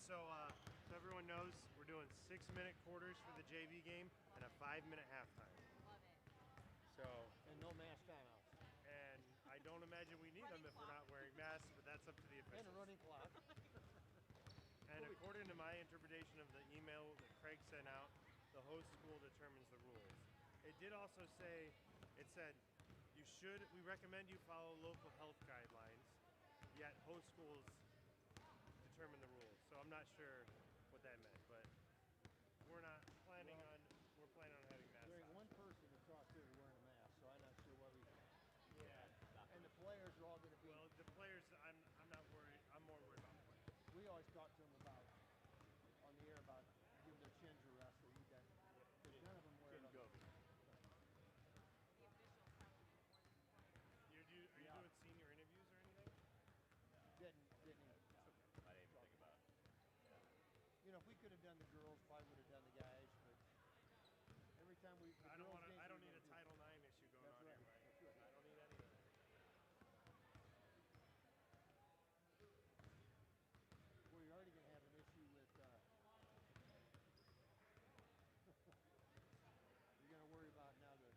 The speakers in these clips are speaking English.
So everyone knows we're doing 6-minute quarters for the JV game and a 5-minute halftime. So, And no mass timeouts. and I don't imagine we need them if we're not wearing masks, but that's up to the And a officials. running clock. And according to my interpretation of the email that Craig sent out, the host school determines the rules. It did also say, it said, we recommend you follow local health guidelines, yet host schools determine the rules. So I'm not sure what that meant, but we're planning on having masks There's on. one person across there wearing a mask, so I'm not sure why we. Yeah. And the players are all going to be. Well, the players, I'm not worried. I'm more worried about players. We always talk to them about on the air about giving their chins a rest. They need that. Because none of them wear it. Go. Are you doing senior interviews or anything? Didn't even. I didn't even think about it. You know, if we could have done the girls, probably would have done the guys. But every time we. I don't need a Title IX issue going on here, Mike. That's right. I don't need any of that. Well, you're already going to have an issue with. You're going to worry about now the.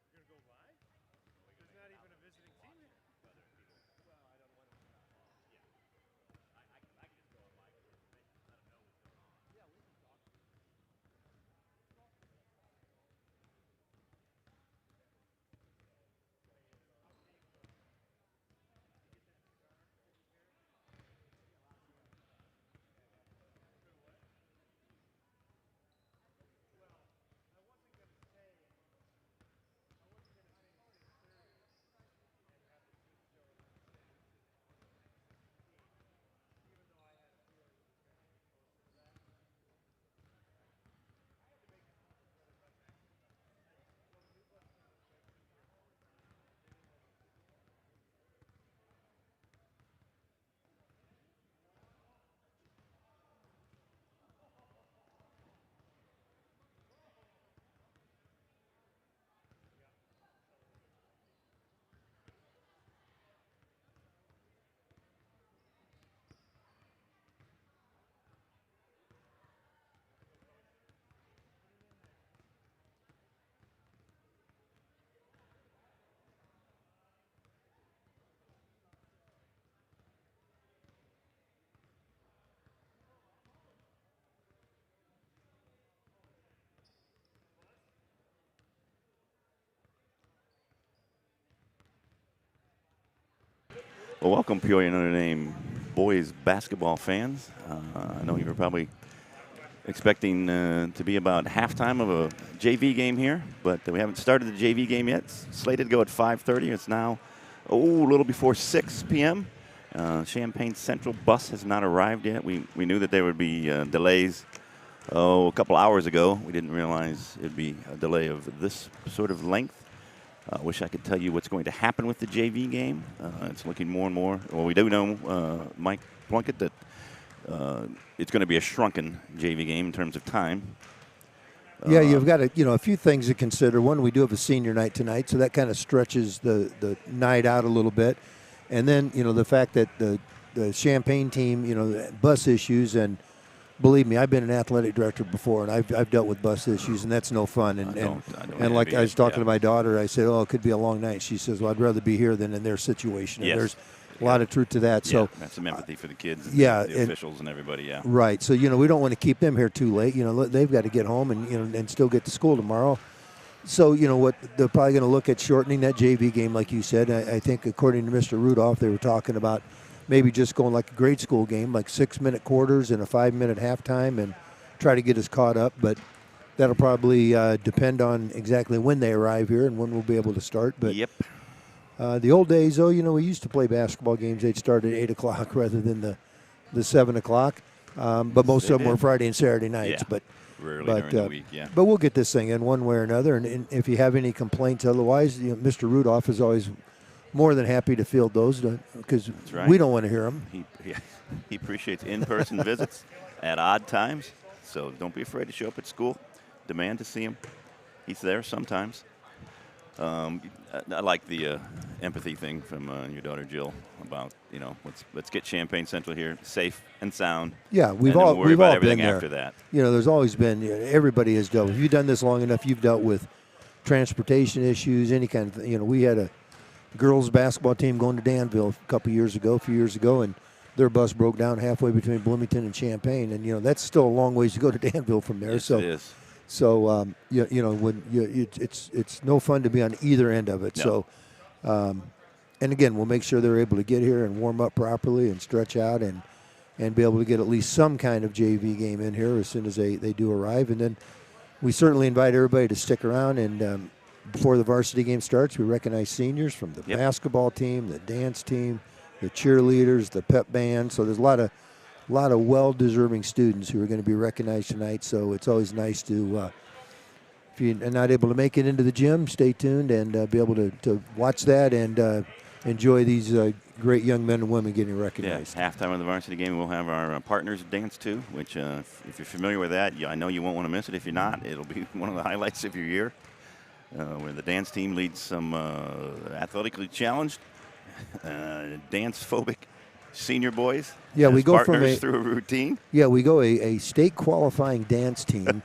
You're gonna go live? There's not even a visiting team here. Well, I don't want to. I can just go online with information, let them know what's going on. Yeah, we can talk. Well, I wasn't gonna say 6:30 and have the team show up at 6:16, even though I had a feeling it was gonna get closer to that. I had to make a decision whether Bus actually comes. Well, the new bus comes like 3 or 4 times. They didn't let me choose one. Yeah. Put it in there. Well, welcome, Peoria Notre Dame boys basketball fans. I know you were probably expecting to be about halftime of a JV game here, but we haven't started the JV game yet. It's slated to go at 5:30. It's now, a little before 6 p.m. Champaign Central bus has not arrived yet. We knew that there would be delays, a couple hours ago. We didn't realize it'd be a delay of this sort of length. I wish I could tell you what's going to happen with the JV game. It's looking more and more. Well, we do know, Mike Plunkett, that it's going to be a shrunken JV game in terms of time. Yeah, you've got a few things to consider. One, we do have a senior night tonight, so that kind of stretches the night out a little bit. And then, the fact that the Champaign team, bus issues, and believe me, I've been an athletic director before, and I've dealt with bus issues, and that's no fun. And like I was talking to my daughter, I said, it could be a long night. She says, well, I'd rather be here than in their situation. And there's a lot of truth to that. Yeah, so that's some empathy for the kids, and the officials and everybody. Yeah, right. So we don't want to keep them here too late. They've got to get home and still get to school tomorrow. So what they're probably going to look at shortening that JV game, like you said. I think according to Mr. Rudolph, they were talking about maybe just going like a grade school game, like 6-minute quarters and a 5-minute halftime, and try to get us caught up. But that'll probably depend on exactly when they arrive here and when we'll be able to start. But yep. The old days, though, we used to play basketball games. They'd start at 8 o'clock rather than the 7 o'clock. But most of them were Friday and Saturday nights. Yeah. But rarely during the week, yeah. But we'll get this thing in one way or another. And if you have any complaints otherwise, Mr. Rudolph is always more than happy to field those because we don't want to hear them. He appreciates in-person visits at odd times, so don't be afraid to show up at school. Demand to see him. He's there sometimes. I like the empathy thing from your daughter Jill about let's get Champaign Central here safe and sound. Yeah, and then we'll worry about everything been there. after that. There's always been everybody has dealt. If you've done this long enough, you've dealt with transportation issues, any kind of thing. We had a girls basketball team going to Danville a few years ago, and their bus broke down halfway between Bloomington and Champaign, and that's still a long ways to go to Danville from there. Yes, it is. So it's no fun to be on either end of it. No. So, and again, we'll make sure they're able to get here and warm up properly and stretch out and be able to get at least some kind of JV game in here as soon as they do arrive. And then we certainly invite everybody to stick around. And before the varsity game starts, we recognize seniors from the basketball team, the dance team, the cheerleaders, the pep band. So there's a lot of well-deserving students who are going to be recognized tonight. So it's always nice to, if you're not able to make it into the gym, stay tuned and be able to watch that and enjoy these great young men and women getting recognized. Yeah, halftime of the varsity game, we'll have our partners dance too, which if you're familiar with that, I know you won't want to miss it. If you're not, it'll be one of the highlights of your year, where the dance team leads some athletically challenged, dance-phobic senior boys. Yeah, we go through a routine. Yeah, we go a state qualifying dance team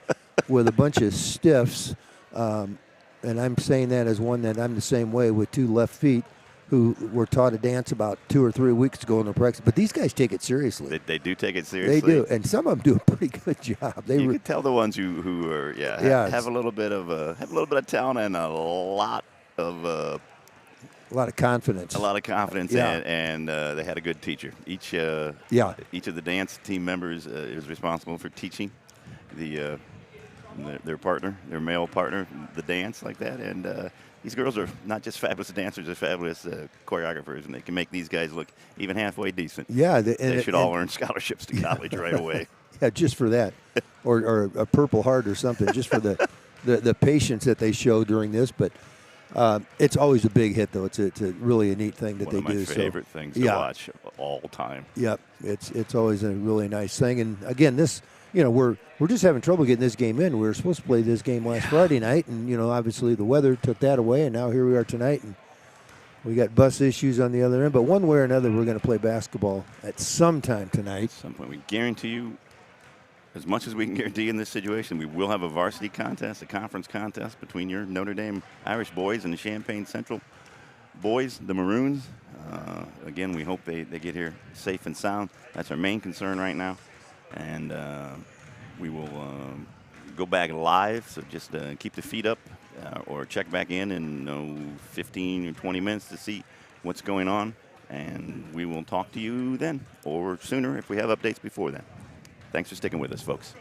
with a bunch of stiffs, and I'm saying that as one that I'm the same way with two left feet who were taught to dance about 2 or 3 weeks ago in the practice. But these guys take it seriously. They do take it seriously. They do, and some of them do a pretty good job. You can tell the ones who are have a little bit of talent and a lot of confidence. A lot of confidence, and they had a good teacher. Each of the dance team members is responsible for teaching their partner, their male partner, the dance like that. And these girls are not just fabulous dancers, they're fabulous choreographers, and they can make these guys look even halfway decent. Yeah, they should all earn scholarships to college right away. Yeah, just for that, or a Purple Heart or something, just for the patience that they show during this. But it's always a big hit, though. It's really a neat thing that they do. One of my favorite things to watch all time. Yep, it's always a really nice thing. And again, this, we're just having trouble getting this game in. We were supposed to play this game last Friday night, and obviously the weather took that away. And now here we are tonight, and we got bus issues on the other end. But one way or another, we're going to play basketball at some time tonight. At some point, we guarantee you. As much as we can guarantee in this situation, we will have a varsity contest, a conference contest between your Notre Dame Irish boys and the Champaign Central boys, the Maroons. Again, we hope they get here safe and sound. That's our main concern right now. And we will go back live, so just keep the feet up or check back in 15 or 20 minutes to see what's going on. And we will talk to you then or sooner if we have updates before then. Thanks for sticking with us, folks.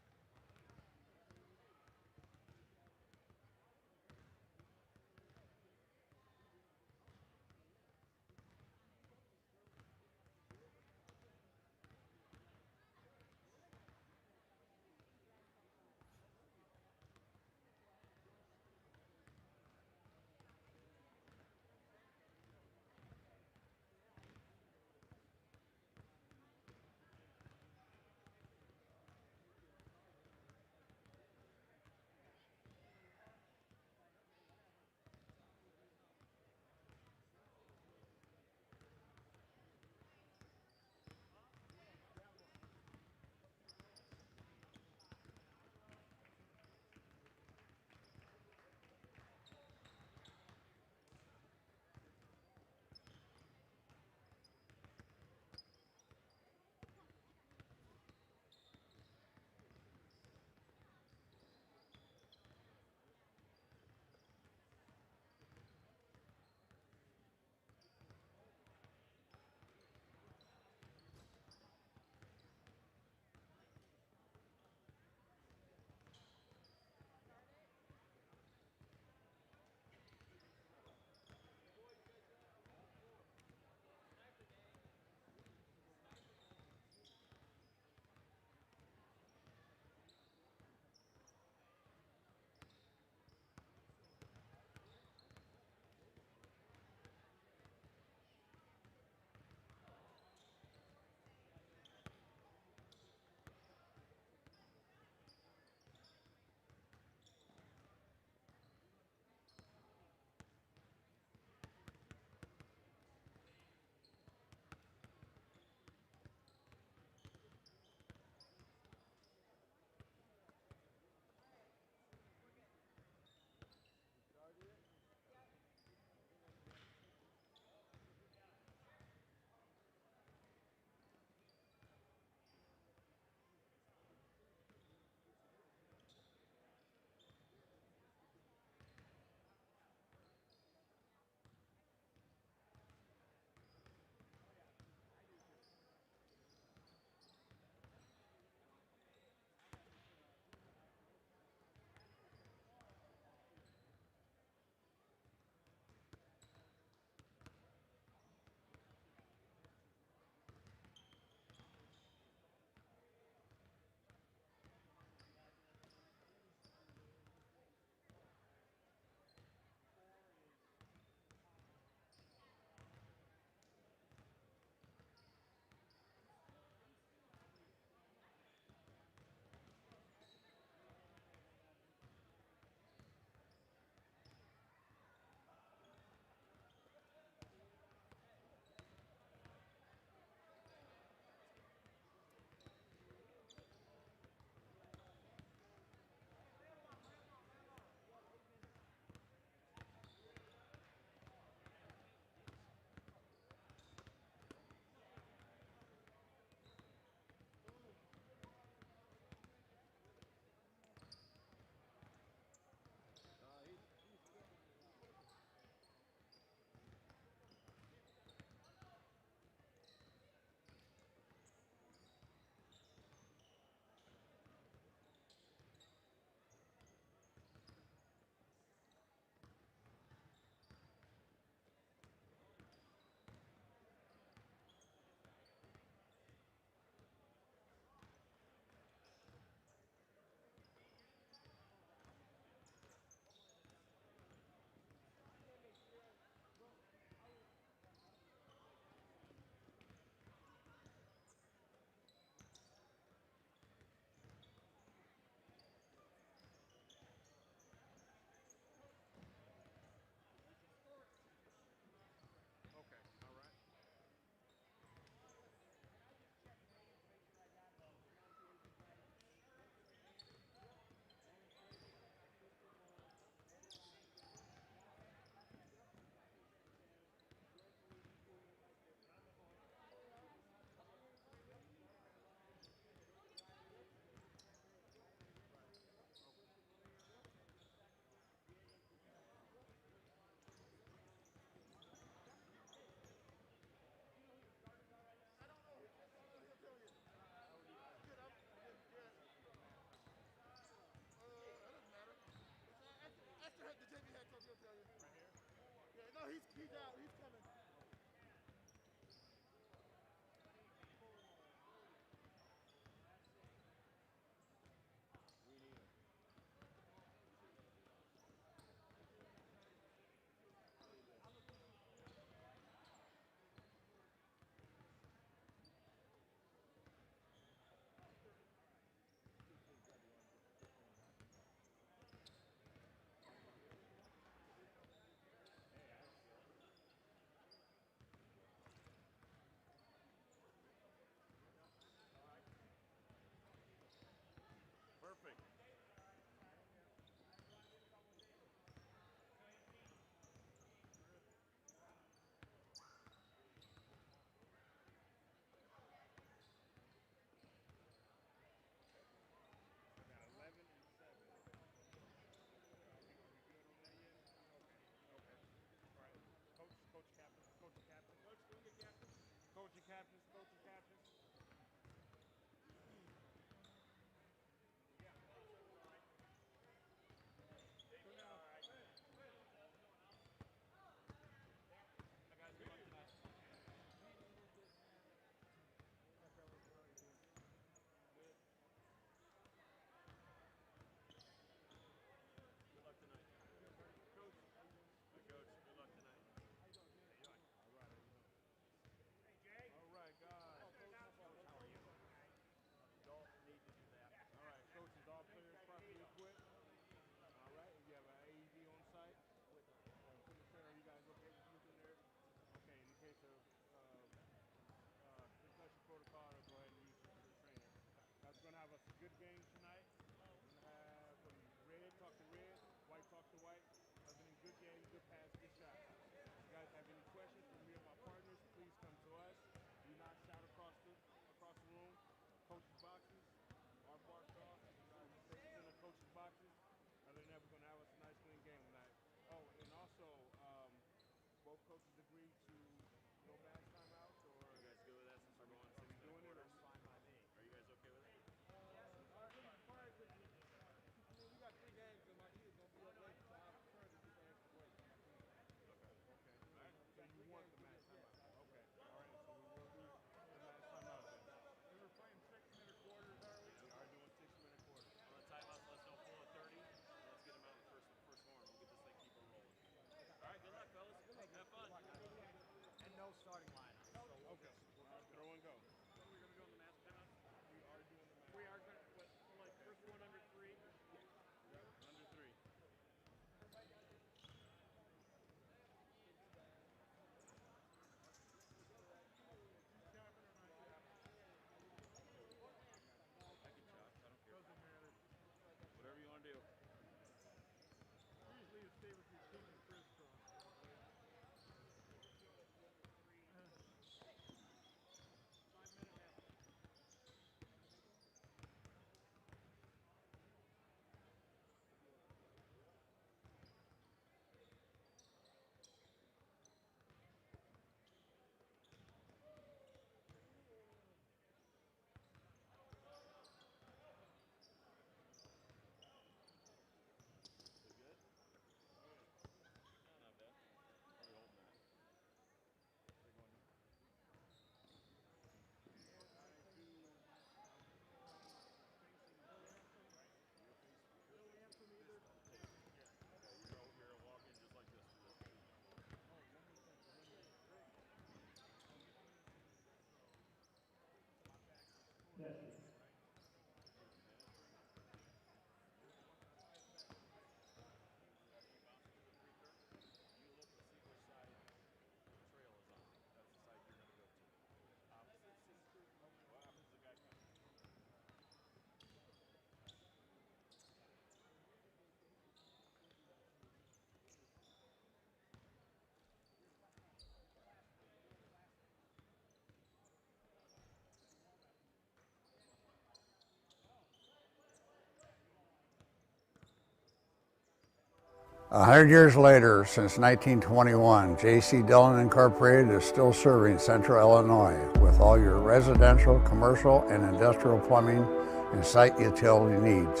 100 years later, since 1921, J.C. Dillon Incorporated is still serving Central Illinois with all your residential, commercial, and industrial plumbing and site utility needs.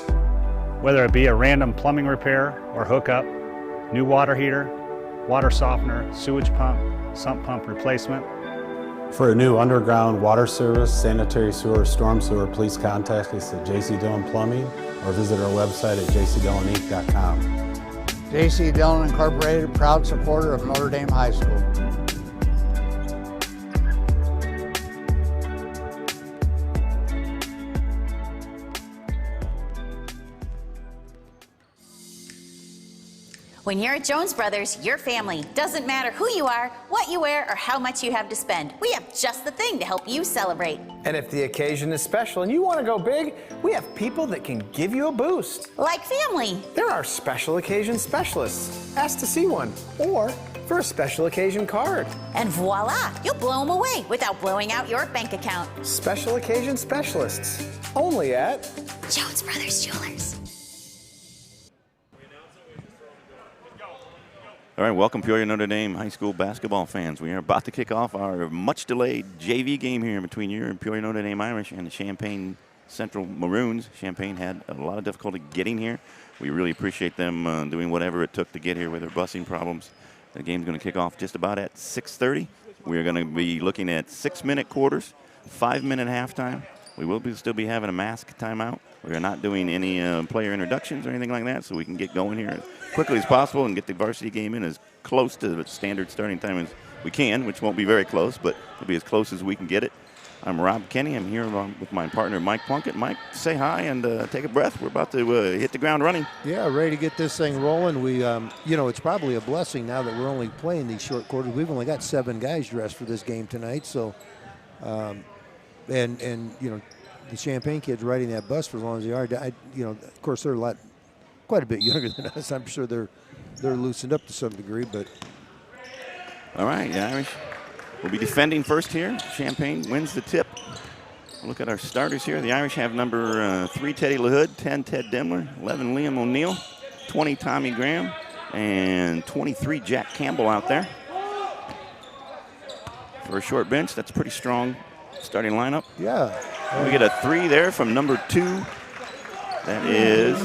Whether it be a random plumbing repair or hookup, new water heater, water softener, sewage pump, sump pump replacement. For a new underground water service, sanitary sewer, storm sewer, please contact us at J.C. Dillon Plumbing or visit our website at jcdilloninc.com. J.C. Dillon Incorporated, proud supporter of Notre Dame High School. When you're at Jones Brothers, your family doesn't matter who you are, what you wear, or how much you have to spend. We have just the thing to help you celebrate. And if the occasion is special and you want to go big, we have people that can give you a boost. Like family. There are special occasion specialists. Ask to see one. Or for a special occasion card. And voila, you'll blow them away without blowing out your bank account. Special occasion specialists. Only at Jones Brothers Jewelers. All right, welcome Peoria Notre Dame High School basketball fans. We are about to kick off our much-delayed JV game here between your Peoria Notre Dame Irish and the Champaign Central Maroons. Champaign had a lot of difficulty getting here. We really appreciate them doing whatever it took to get here with their busing problems. The game's going to kick off just about at 6:30. We're going to be looking at 6-minute quarters, 5-minute halftime. We will still be having a mask timeout. We are not doing any player introductions or anything like that, so we can get going here as quickly as possible and get the varsity game in as close to the standard starting time as we can, which won't be very close, but it'll be as close as we can get it. I'm Rob Kenny. I'm here with my partner, Mike Plunkett. Mike, say hi and take a breath. We're about to hit the ground running. Yeah, ready to get this thing rolling. We, it's probably a blessing now that we're only playing these short quarters. We've only got 7 guys dressed for this game tonight, so, the Champaign kids riding that bus for as long as they are. Of course, they're quite a bit younger than us. I'm sure they're loosened up to some degree, but. All right, the Irish will be defending first here. Champaign wins the tip. Look at our starters here. The Irish have number 3, Teddy LaHood, 10, Ted Demler, 11, Liam O'Neill, 20, Tommy Graham, and 23, Jack Campbell out there. For a short bench, that's a pretty strong starting lineup. Yeah. We get a 3 there from number 2. That is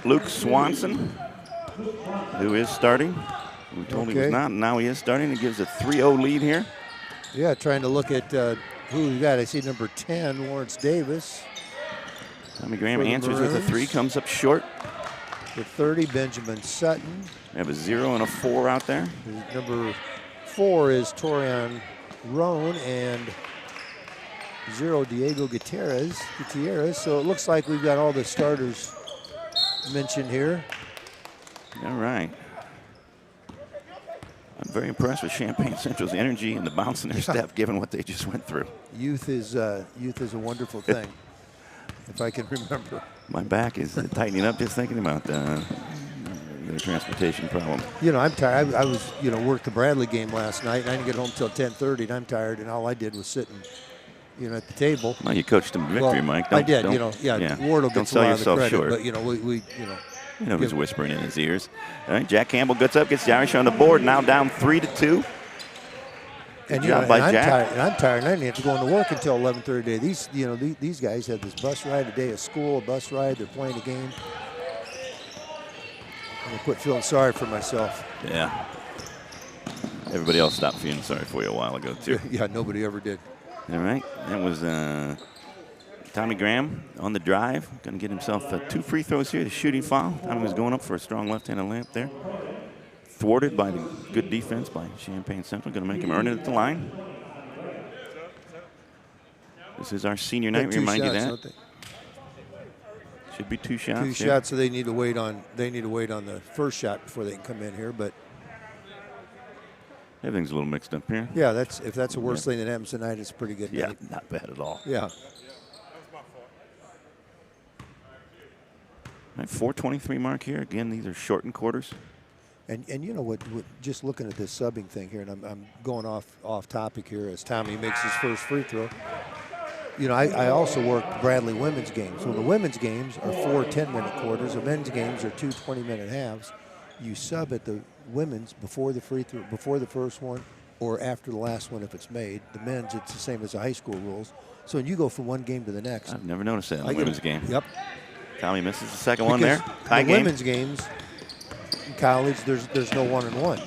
Luke Swanson, who is starting. We told he was not, and now he is starting. It gives a 3-0 lead here. Yeah, trying to look at who we got. I see number 10, Lawrence Davis. Tommy Graham answers with a 3, comes up short. The 30, Benjamin Sutton. We have a 0 and a 4 out there. Number 4 is Torian Roan, and 0, Diego Gutierrez. So it looks like we've got all the starters mentioned here. All right. I'm very impressed with Champaign Central's energy and the bounce in their step, given what they just went through. Youth is a wonderful thing, if I can remember. My back is tightening up just thinking about the transportation problem. I'm tired. I was, worked the Bradley game last night, and I didn't get home till 10:30, and I'm tired, and all I did was sit and, at the table. Well, you coached them to victory, Mike. I did, Wardle gets a lot of the credit, short. But, You know who's whispering in his ears. All right, Jack Campbell gets up, gets the Irish on the board, now down 3-2. Good job by Jack. I'm tired, and I didn't have to go into work until 11:30 today. These guys had this bus ride, a day of school, a bus ride. They're playing a game. I'm gonna quit feeling sorry for myself. Yeah. Everybody else stopped feeling sorry for you a while ago, too. Yeah, nobody ever did. All right, that was Tommy Graham on the drive. Going to get himself 2 free throws here. The shooting foul. Tommy was going up for a strong left-handed layup there. Thwarted by the good defense by Champaign Central. Going to make him earn it at the line. This is our senior night. We remind you that. Should be 2 shots. 2 shots, so they need to wait on the first shot before they can come in here. But everything's a little mixed up here. Yeah, if that's the worst thing that happens tonight, it's a pretty good night. Yeah, not bad at all. Yeah. All right, 4:23 mark here. Again, these are shortened quarters. And you know what? Just looking at this subbing thing here, and I'm going off topic here as Tommy makes his first free throw. I also work Bradley women's games. So the women's games are 4 10-minute quarters. The men's games are 2 20-minute halves. you sub at the women's before the free throw, before the first one, or after the last one if it's made. The men's, it's the same as the high school rules. So when you go from one game to the next. I've never noticed that in the women's game. Yep. Tommy misses the second one there. Tie the game. Women's games in college, there's no 1 and 1.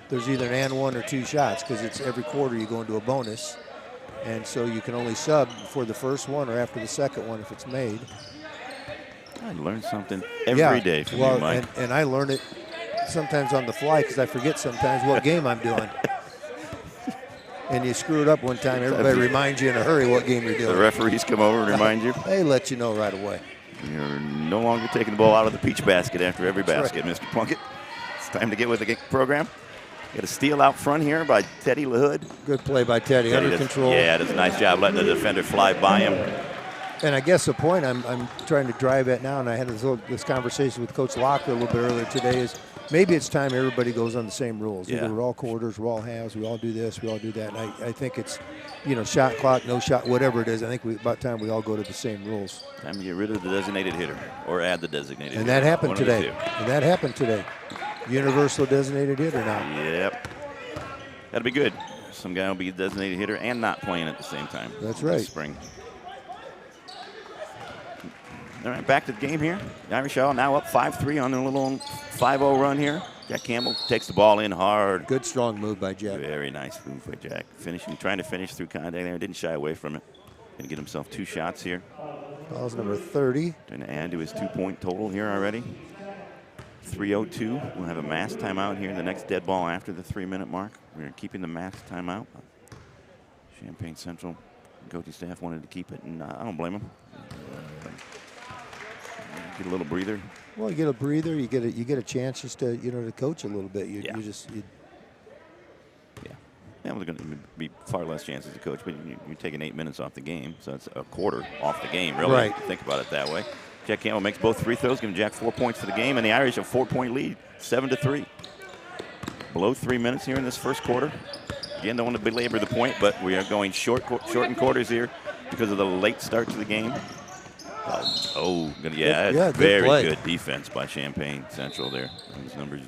There's either an and 1 or 2 shots because it's every quarter you go into a bonus. And so you can only sub before the first one or after the second one if it's made. I learn something every day from you, Mike. And I learn it sometimes on the fly because I forget sometimes what game I'm doing. And you screw it up one time, everybody reminds you in a hurry what game you're doing. The referees come over and remind you. They let you know right away. You're no longer taking the ball out of the peach basket after every basket, right. Mr. Plunkett. It's time to get with the program. Got a steal out front here by Teddy LaHood. Good play by Teddy under control. Yeah, does a nice job letting the defender fly by him. And I guess the point I'm trying to drive at now, and I had this conversation with Coach Locker a little bit earlier today, is maybe it's time everybody goes on the same rules. Yeah. Either we're all quarters, we're all halves, we all do this, we all do that. And I think it's, shot clock, no shot, whatever it is. I think about time we all go to the same rules. Time to get rid of the designated hitter or add the designated hitter. And that happened today. Universal designated hitter now. Yep. That'll be good. Some guy will be a designated hitter and not playing at the same time. That's right. This spring. All right, back to the game here. The Irish are now up 5-3 on their little 5-0 run here. Jack Campbell takes the ball in hard. Good, strong move by Jack. Very nice move by Jack. Trying to finish through contact there. Didn't shy away from it. Going to get himself 2 shots here. Foul's number 30. Trying to add to his 2-point total here already. 3:02. We'll have a mass timeout here. The next dead ball after the 3-minute mark. We're keeping the mass timeout. Champaign Central coaching staff wanted to keep it, and I don't blame them. Get a little breather. Well, you get a breather. You get a chance just to to coach a little bit. Yeah, well, there's going to be far less chances to coach, but you're taking 8 minutes off the game, so it's a quarter off the game, really. Right. If you think about it that way. Jack Campbell makes both free throws, giving Jack 4 points for the game, and the Irish a 4-point lead, 7-3. Below 3 minutes here in this first quarter. Again, don't want to belabor the point, but we are going shortened quarters here because of the late start to the game. Very good defense by Champaign Central there. Those numbers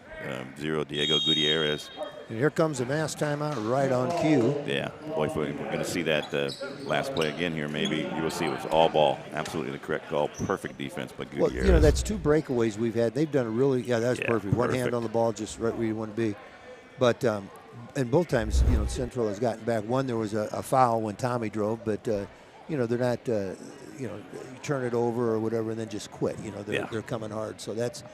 0, Diego Gutierrez. And here comes a mass timeout right on cue. Yeah, boy, if we're going to see that last play again here, maybe you will see it was all ball. Absolutely the correct call. Perfect defense by Gutierrez. Well, that's 2 breakaways we've had. They've done a really, that was perfect. One hand on the ball, just right where you want to be. But, and both times, Central has gotten back. One, there was a foul when Tommy drove, but, they're not, you turn it over or whatever and then just quit. They're coming hard. So that's,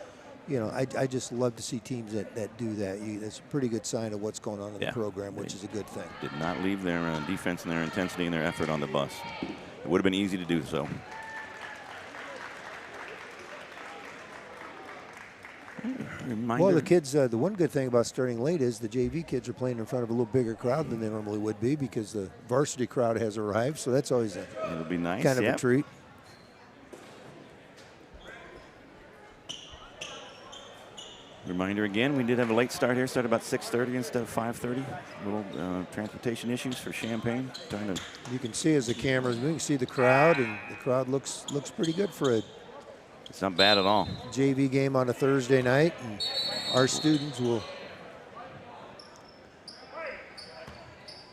I just love to see teams that do that. That's a pretty good sign of what's going on in the program, which is a good thing. Did not leave their defense and their intensity and their effort on the bus. It would have been easy to do so. Reminder. Well, the kids, the one good thing about starting late is the JV kids are playing in front of a little bigger crowd than they normally would be because the varsity crowd has arrived. So that's always it'll be nice. Kind of a treat. Reminder again, we did have a late start here. Started about 6:30 instead of 5:30. Little transportation issues for Champaign. You can see as the cameras move, you can see the crowd, and the crowd looks pretty good for it. It's not bad at all. JV game on a Thursday night, and our students will.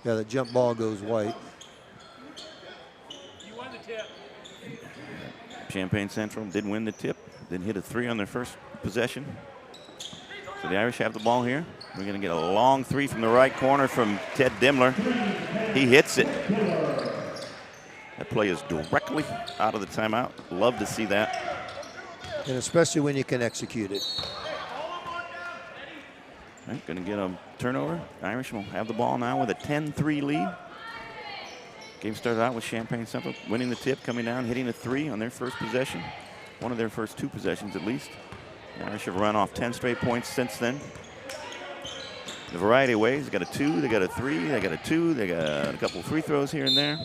Yeah, the jump ball goes white. You won the tip. Champaign Central did win the tip. Didn't hit a 3 on their first possession. So the Irish have the ball here. We're going to get a long 3 from the right corner from Ted Dimmler. He hits it. That play is directly out of the timeout. Love to see that. And especially when you can execute it. Right, going to get a turnover. Irish will have the ball now with a 10-3 lead. Game started out with Champaign Central winning the tip, coming down, hitting a 3 on their first possession. One of their first 2 possessions at least. The Irish have run off 10 straight points since then. In a variety of ways. They got a 2, they got a 3, they got a 2, they got a couple of free throws here and there.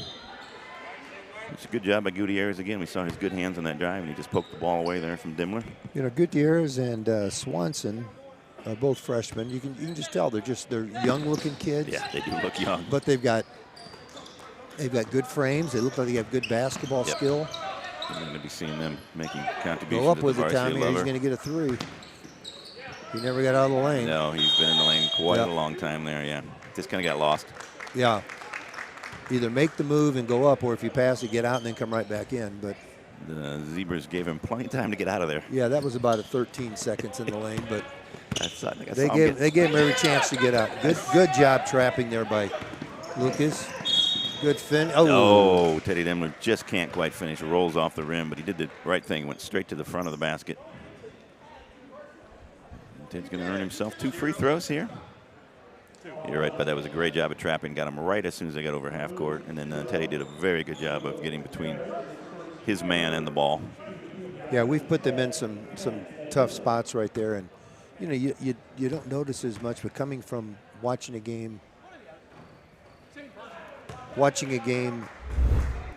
It's a good job by Gutierrez again. We saw his good hands on that drive, and he just poked the ball away there from Dimmler. Gutierrez and Swanson, both freshmen. You can just tell they're young-looking kids. Yeah, they do look young. But they've got good frames. They look like they have good basketball skill. We're going to be seeing them making contributions. Go up to with the it, varsity Tommy. He's level. going to get a 3. He never got out of the lane. No, he's been in the lane quite a long time there, yeah. Just kind of got lost. Yeah. Either make the move and go up, or if you pass it, get out and then come right back in. But the Zebras gave him plenty of time to get out of there. Yeah, that was about 13 seconds in the lane, but they gave him every chance to get out. Good job trapping there by Lucas. Good fin. Oh, Teddy Demler just can't quite finish. Rolls off the rim, but he did the right thing. Went straight to the front of the basket. Ted's going to earn himself 2 free throws here. You're right, but that was a great job of trapping. Got him right as soon as they got over half court. And then Teddy did a very good job of getting between his man and the ball. Yeah, we've put them in some tough spots right there. And, you know, you don't notice as much, but coming from watching a game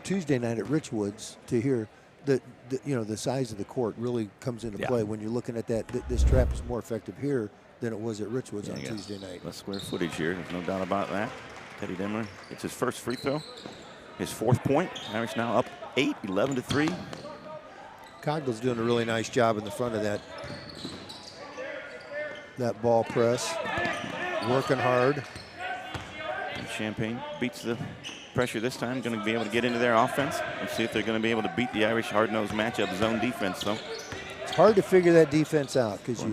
Tuesday night at Richwoods to hear the size of the court really comes into play when you're looking at that. This trap is more effective here than it was at Richwoods on Tuesday night. Less square footage here. There's no doubt about that. Teddy Demler gets his first free throw, his 4th point. Irish now up 8, 11-3. Cogley's doing a really nice job in the front of that ball press, working hard. And Champaign beats the pressure this time. Going to be able to get into their offense and see if they're going to be able to beat the Irish hard-nosed matchup zone defense, though. It's hard to figure that defense out because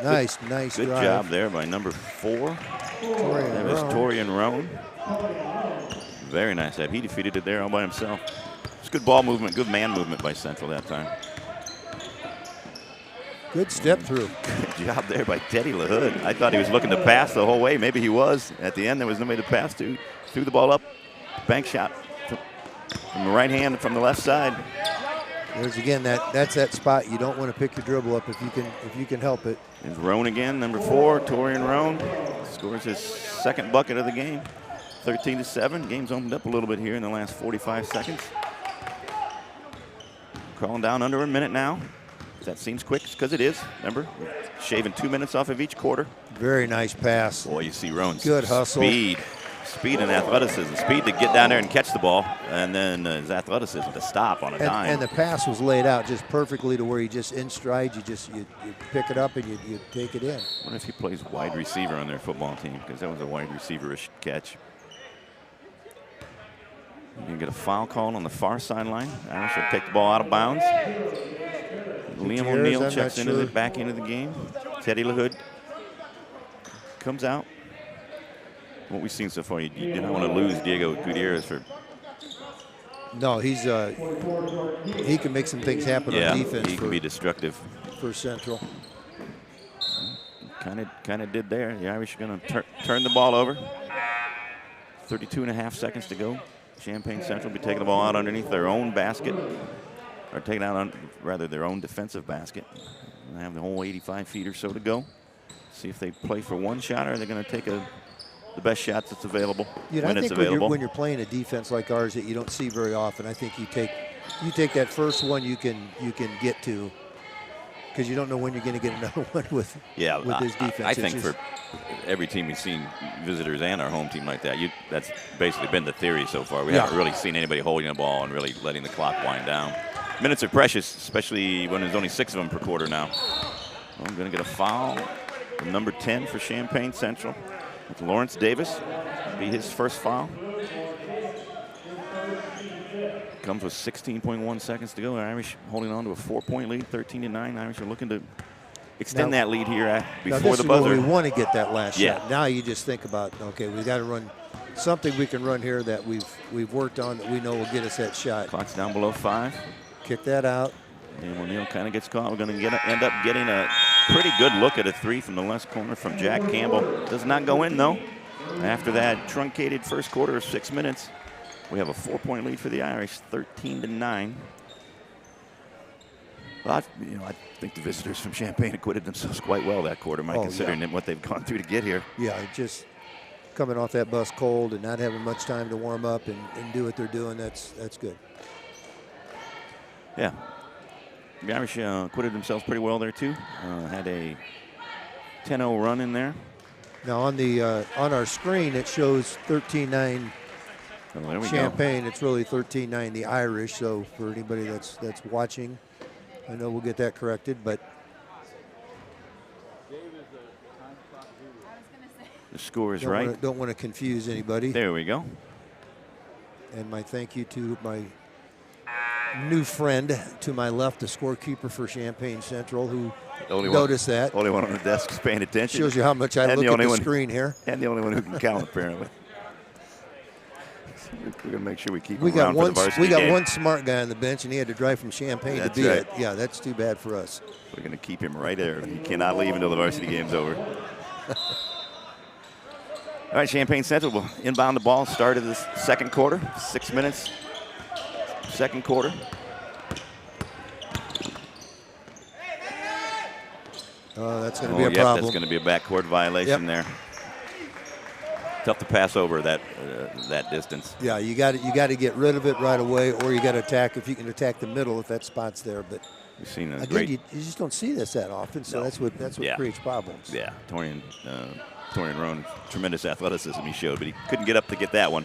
nice good drive. Job there by number 4. That was Torian Roan. Very nice job. He defeated it there all by himself. It's good ball movement, good man movement by Central that time. Good step through. Good job there by Teddy LaHood. I thought he was looking to pass the whole way. Maybe he was. At the end, there was nobody to pass to. Threw the ball up. Bank shot from the right hand and from the left side. There's again that's that spot you don't want to pick your dribble up if you can help it. There's Roan again, number 4, Torian Roan scores his 2nd bucket of the game. 13-7. Game's opened up a little bit here in the last 45 seconds. Crawling down under a minute now. If that seems quick, it's because it is. Remember, shaving 2 minutes off of each quarter. Very nice pass. Boy, you see Roan's good hustle. Speed and athleticism. Speed to get down there and catch the ball, and then his athleticism to stop on a dime. And the pass was laid out just perfectly to where you just in stride, you pick it up and you take it in. I wonder if he plays wide receiver on their football team, because that was a wide receiver-ish catch. You get a foul call on the far sideline. Irish will take the ball out of bounds. Liam O'Neill checks back into the game. Teddy LaHood comes out. What we've seen so far, you do not want to lose Diego Gutierrez for. No, he can make some things happen on defense. He can be destructive for Central. Kind of did there. The Irish are going to turn the ball over. 32.5 seconds to go. Champaign Central will be taking the ball out underneath their own basket, or taking out on their own defensive basket. They have the whole 85 feet or so to go. See if they play for one shot, or are they going to take the best shots that's available when it's available. When you're playing a defense like ours that you don't see very often, I think you take that first one you can get to, because you don't know when you're going to get another one with this defense. I think for every team we've seen, visitors and our home team like that, that's basically been the theory so far. We haven't really seen anybody holding the ball and really letting the clock wind down. Minutes are precious, especially when there's only 6 of them per quarter now. Well, I'm going to get a foul. Number 10 for Champaign Central. With Lawrence Davis, be his first foul. Comes with 16.1 seconds to go. Irish holding on to a 4-point lead, 13-9. Irish are looking to extend that lead here before the buzzer. We want to get that last shot. Now you just think about, okay, we got to run something we can run here that we've worked on that we know will get us that shot. Clock's down below 5. Kick that out. And O'Neill kind of gets caught. We're going to end up getting a pretty good look at a 3 from the left corner from Jack Campbell. Does not go in, though. After that truncated first quarter of 6 minutes, we have a 4-point lead for the Irish, 13-9. Well, I think the visitors from Champaign acquitted themselves quite well that quarter, considering what they've gone through to get here. Yeah, just coming off that bus cold and not having much time to warm up and do what they're doing, that's good. Yeah. The Irish acquitted themselves pretty well there, too. Had a 10-0 run in there. Now, on our screen, it shows 13-9 Champaign. It's really 13-9 the Irish. So for anybody that's watching, I know we'll get that corrected. But The score is right. Don't want to confuse anybody. There we go. And my thank you to my new friend to my left, the scorekeeper for Champaign Central, who noticed that. Only one on the desk is paying attention. Shows you how much I look at the screen here. And the only one who can count, apparently. We're going to make sure we keep we him around for the varsity We got game. one smart guy on the bench, and he had to drive from Champaign to be it. Yeah, that's too bad for us. We're going to keep him right there. He cannot leave until the varsity game's over. All right, Champaign Central will inbound the ball. Start of the second quarter. 6 minutes. Second quarter. Oh, that's going to be a problem. That's going to be a backcourt violation there. Tough to pass over that distance. Yeah, you got to get rid of it right away, or you got to attack if you can attack the middle if that spot's there. But we've seen a again, great. You just don't see this that often, so that's what creates problems. Yeah, Torian Roan, tremendous athleticism he showed, but he couldn't get up to get that one.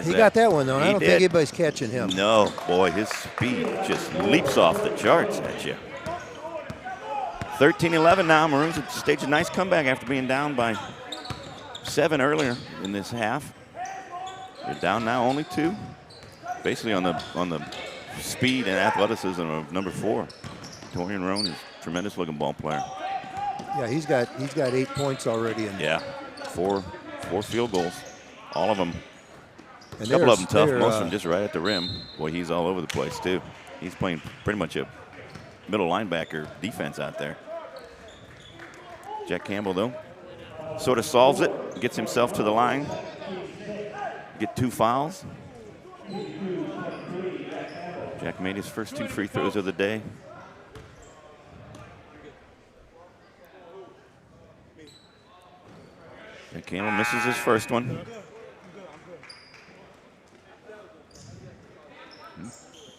He got that one though. I don't think anybody's catching him. No, boy, his speed just leaps off the charts at you. 13-11 now. Maroons have staged a nice comeback after being down by 7 earlier in this half. They're down now only 2, basically on the speed and athleticism of number 4. Torian Roan is a tremendous looking ball player. Yeah, he's got 8 points already. Yeah, four field goals, all of them. And a couple of them tough, most of them just right at the rim. Boy, he's all over the place too. He's playing pretty much a middle linebacker defense out there. Jack Campbell, though, sort of solves it, gets himself to the line, get 2 fouls. Jack made his first 2 free throws of the day. Jack Campbell misses his first one.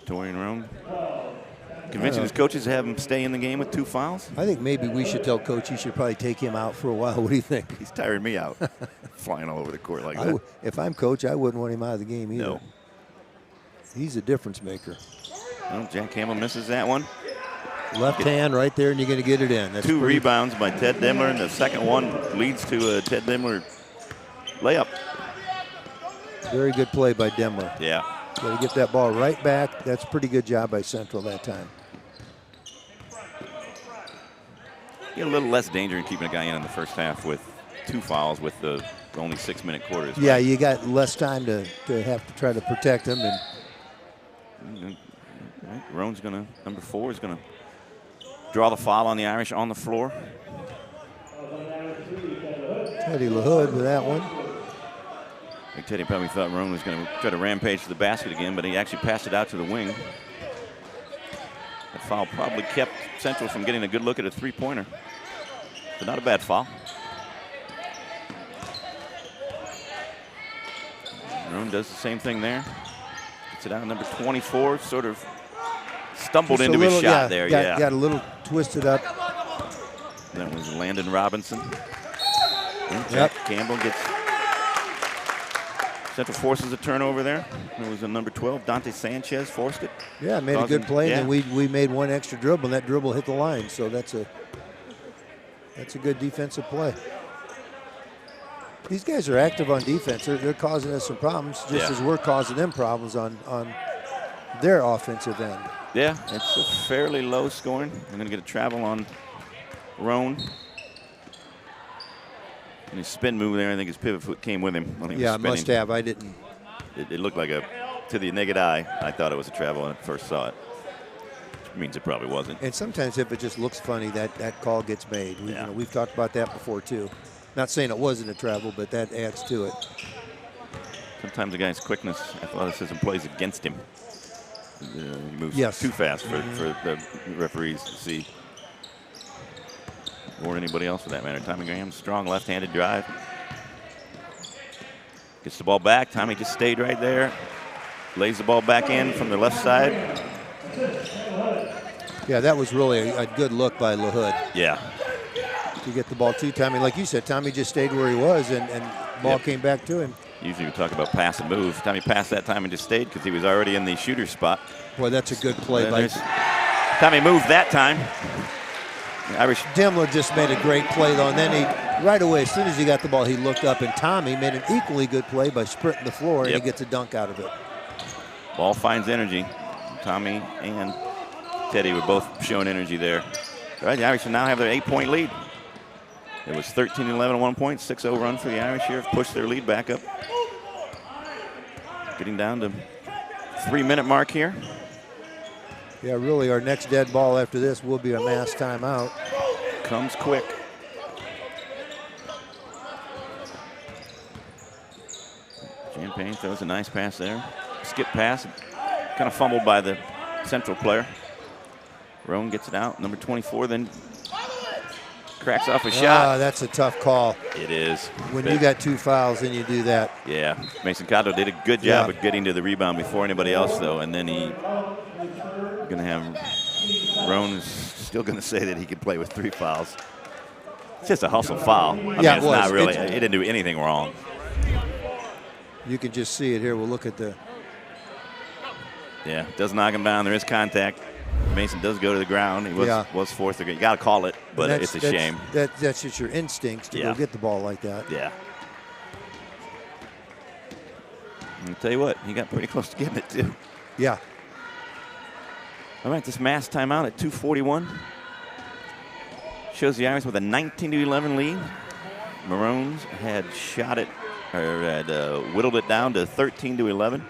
Torian Roan convincing his coaches to have him stay in the game with 2 fouls. I think maybe we should tell Coach he should probably take him out for a while. What do you think? He's tiring me out, flying all over the court like that. If I'm Coach, I wouldn't want him out of the game either. No. He's a difference maker. Well, Jack Campbell misses that one. Left hand right there, and you're going to get it in. That's 2 rebounds by Ted Demler, and the second one leads to a Ted Demler layup. Very good play by Demler. Yeah. Got to get that ball right back. That's a pretty good job by Central that time. Get a little less danger in keeping a guy in the first half with 2 fouls with the only 6-minute quarters. Yeah, you got less time to have to try to protect him. And Roan's number 4 is gonna draw the foul on the Irish on the floor. Teddy LaHood with that one. I think Teddy probably thought Roan was going to try to rampage to the basket again, but he actually passed it out to the wing. That foul probably kept Central from getting a good look at a 3-pointer. So not a bad foul. Roan does the same thing there. Gets it out, number 24, sort of stumbled into his shot there. Got a little twisted up. That was Landon Robinson. And Jack Campbell gets... Central forces a turnover there. It was a number 12, Dante Sanchez forced it. Yeah, made a good play, and then we made one extra dribble, and that dribble hit the line. So that's a good defensive play. These guys are active on defense. They're causing us some problems, just as we're causing them problems on their offensive end. Yeah, it's a fairly low scoring. I'm going to get a travel on Roan. And his spin move there, I think his pivot foot came with him. Yeah, must have. I didn't. It looked like to the naked eye, I thought it was a travel when I first saw it. Which means it probably wasn't. And sometimes if it just looks funny, that call gets made. We've talked about that before too. Not saying it wasn't a travel, but that adds to it. Sometimes a guy's quickness, athleticism plays against him. He moves too fast for the referees to see. Or anybody else for that matter. Tommy Graham, strong left-handed drive. Gets the ball back. Tommy just stayed right there. Lays the ball back in from the left side. Yeah, that was really a good look by LaHood. Yeah. To get the ball to Tommy. Like you said, Tommy just stayed where he was, and ball came back to him. Usually we talk about pass and move. Tommy passed that time and just stayed because he was already in the shooter spot. Boy, that's a good play by Tommy moved that time. Irish. Dimler just made a great play, though, and then he, right away, as soon as he got the ball, he looked up, and Tommy made an equally good play by sprinting the floor, and he gets a dunk out of it. Ball finds energy. Tommy and Teddy were both showing energy there. All right, the Irish now have their 8-point lead. It was 13-11 at 1 point, 6-0 run for the Irish here. Have pushed their lead back up. Getting down to 3-minute mark here. Yeah, really, our next dead ball after this will be a mass timeout. Comes quick. Champaign throws a nice pass there. Skip pass, kind of fumbled by the Central player. Roan gets it out. Number 24 then cracks off a shot. That's a tough call. It is. When you got 2 fouls and you do that. Yeah, Mason Cotto did a good job of getting to the rebound before anybody else, though, and then he going to have Roan is still going to say that he could play with 3 fouls. It's just a hustle foul. I mean, it's not really. He didn't do anything wrong. You can just see it here. We'll look at the. Yeah, does knock him down. There is contact. Mason does go to the ground. He was forced to. You got to call it, but it's a shame. That's just your instincts to go get the ball like that. Yeah. I'll tell you what, he got pretty close to getting it too. Yeah. All right, this mass timeout at 2:41 shows the Irish with a 19-11 lead. Maroons had shot it, or had whittled it down to 13-11.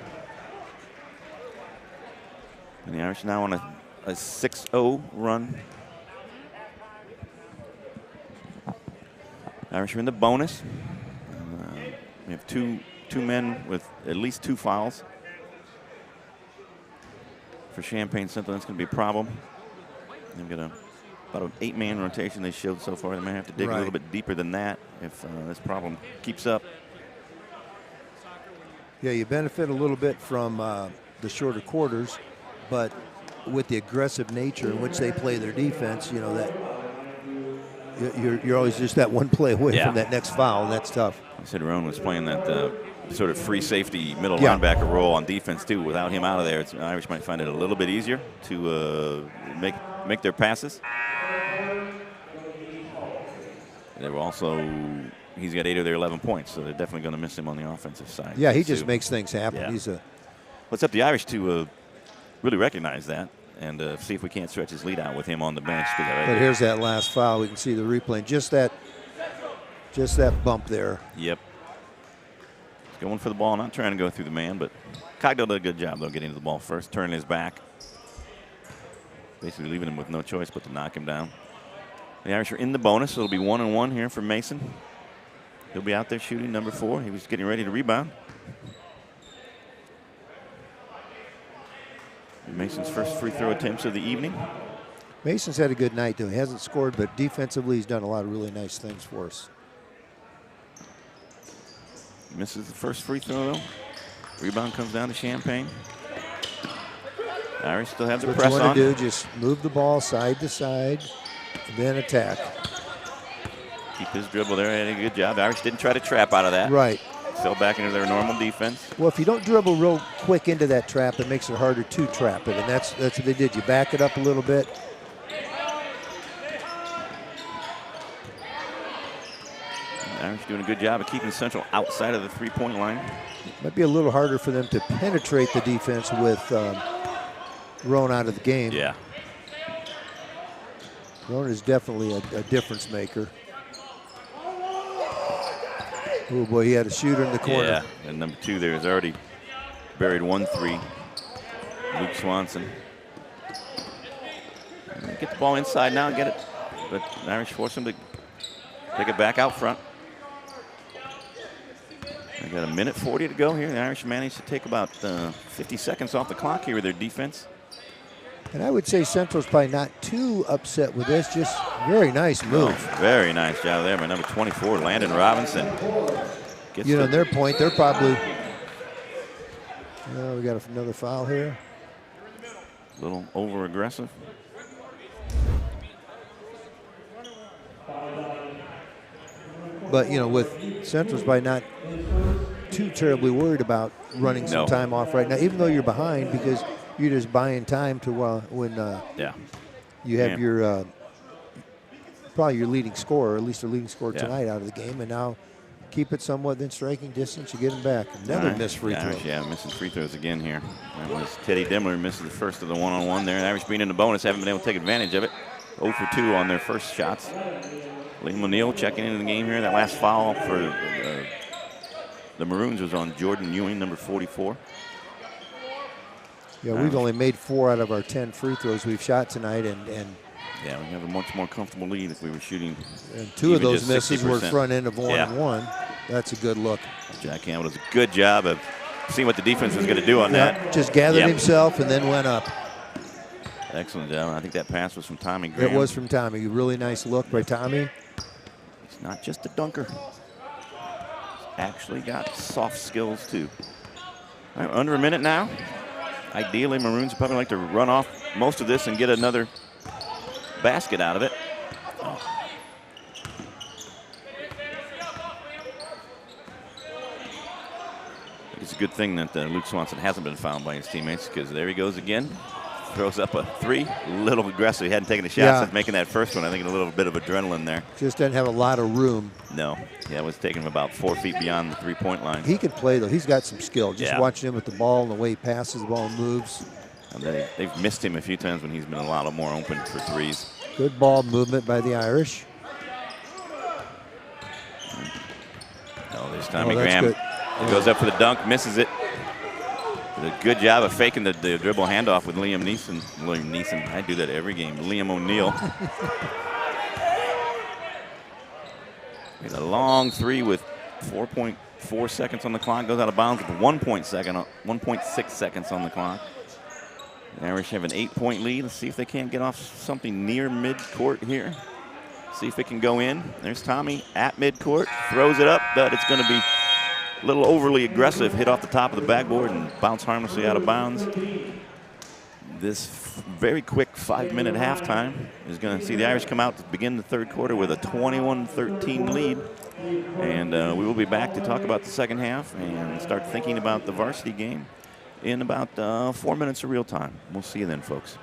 And the Irish now on a 6-0 run. Irish are in the bonus. We have two men with at least 2 fouls. For Champaign Central, that's going to be a problem. They've got about an 8-man rotation they showed so far. They may have to dig a little bit deeper than that if this problem keeps up. Yeah, you benefit a little bit from the shorter quarters, but with the aggressive nature in which they play their defense, you know, that you're always just that one play away from that next foul, and that's tough. I said Roan was playing that sort of free safety middle linebacker role on defense too. Without him out of there, the Irish might find it a little bit easier to make their passes. They were also, he's got 8 of their 11 points, so they're definitely going to miss him on the offensive side. Yeah, he just makes things happen. Yeah. He's a. Well, it's up to the Irish to really recognize that and see if we can't stretch his lead out with him on the bench. But here's that last foul. We can see the replay. Just that bump there. Yep. He's going for the ball, not trying to go through the man, but Cogdell did a good job, though, getting to the ball first, turning his back. Basically leaving him with no choice but to knock him down. The Irish are in the bonus, so it'll be 1-1 here for Mason. He'll be out there shooting number 4. He was getting ready to rebound. Mason's first free throw attempts of the evening. Mason's had a good night, though. He hasn't scored, but defensively he's done a lot of really nice things for us. Misses the first free throw, though. Rebound comes down to Champaign. Irish still have the press on. What you want to do, just move the ball side to side, and then attack. Keep his dribble there. Had a good job. Irish didn't try to trap out of that. Right. Fell back into their normal defense. Well, if you don't dribble real quick into that trap, it makes it harder to trap it, and that's what they did. You back it up a little bit. Irish doing a good job of keeping Central outside of the three-point line. Might be a little harder for them to penetrate the defense with Roan out of the game. Yeah. Roan is definitely a difference maker. Oh boy, he had a shooter in the corner. Yeah, and number 2 there has already buried 1-3. Luke Swanson. Get the ball inside now, get it. But Irish force him to take it back out front. They got 1:40 to go here. The Irish managed to take about 50 seconds off the clock here with their defense. And I would say Central's probably not too upset with this. Just very nice move. Oh, very nice job there by number 24, Landon Robinson. You know, their point, they're probably. We got another foul here. A little over-aggressive. But, you know, with Central's probably not too terribly worried about running some time off right now, even though you're behind, because you're just buying time to when you have probably your leading scorer, or at least your leading scorer Yeah. tonight out of the game, and now keep it somewhat within striking distance. You get him back. Another missed free throw. Yeah, missing free throws again here. That was Teddy Demler misses the first of the one-on-one there. Irish being in the bonus, haven't been able to take advantage of it. 0 for 2 on their first shots. Liam O'Neill checking into the game here. That last foul for the Maroons was on Jordan Ewing, number 44. Yeah, we've only made 4 out of our 10 free throws we've shot tonight, and yeah, we have a much more comfortable lead if we were shooting. And 2 of those misses were 60%. front end of 1-1. That's a good look. Jack Campbell does a good job of seeing what the defense was going to do on that. Just gathered himself and then went up. Excellent job. I think that pass was from Tommy Graham. It was from Tommy. Really nice look by Tommy. He's not just a dunker. He's actually got soft skills too. All right, under a minute now. Ideally, Maroons would probably like to run off most of this and get another basket out of it. It's a good thing that Luke Swanson hasn't been fouled by his teammates, because there he goes again. Throws up a 3. A little aggressive. He hadn't taken a shot since making that first one. I think a little bit of adrenaline there. Just doesn't have a lot of room. No. Yeah, it was taking him about 4 feet beyond the 3-point line. He can play, though. He's got some skill. Just watching him with the ball and the way he passes the ball and moves. And they've missed him a few times when he's been a lot more open for threes. Good ball movement by the Irish. Oh, there's Tommy Graham. Good. He goes up for the dunk, misses it. Did a good job of faking the dribble handoff with Liam Neeson. I do that every game. Liam O'Neill. He's a long 3 with 4.4 seconds on the clock. Goes out of bounds with 1.6 seconds on the clock. The Irish have an 8-point lead. Let's see if they can't get off something near midcourt here. See if it can go in. There's Tommy at midcourt. Throws it up, but it's going to be a little overly aggressive. Hit off the top of the backboard and bounce harmlessly out of bounds. This very quick 5-minute halftime is going to see the Irish come out to begin the third quarter with a 21-13 lead. And we will be back to talk about the second half and start thinking about the varsity game in about 4 minutes of real time. We'll see you then, folks.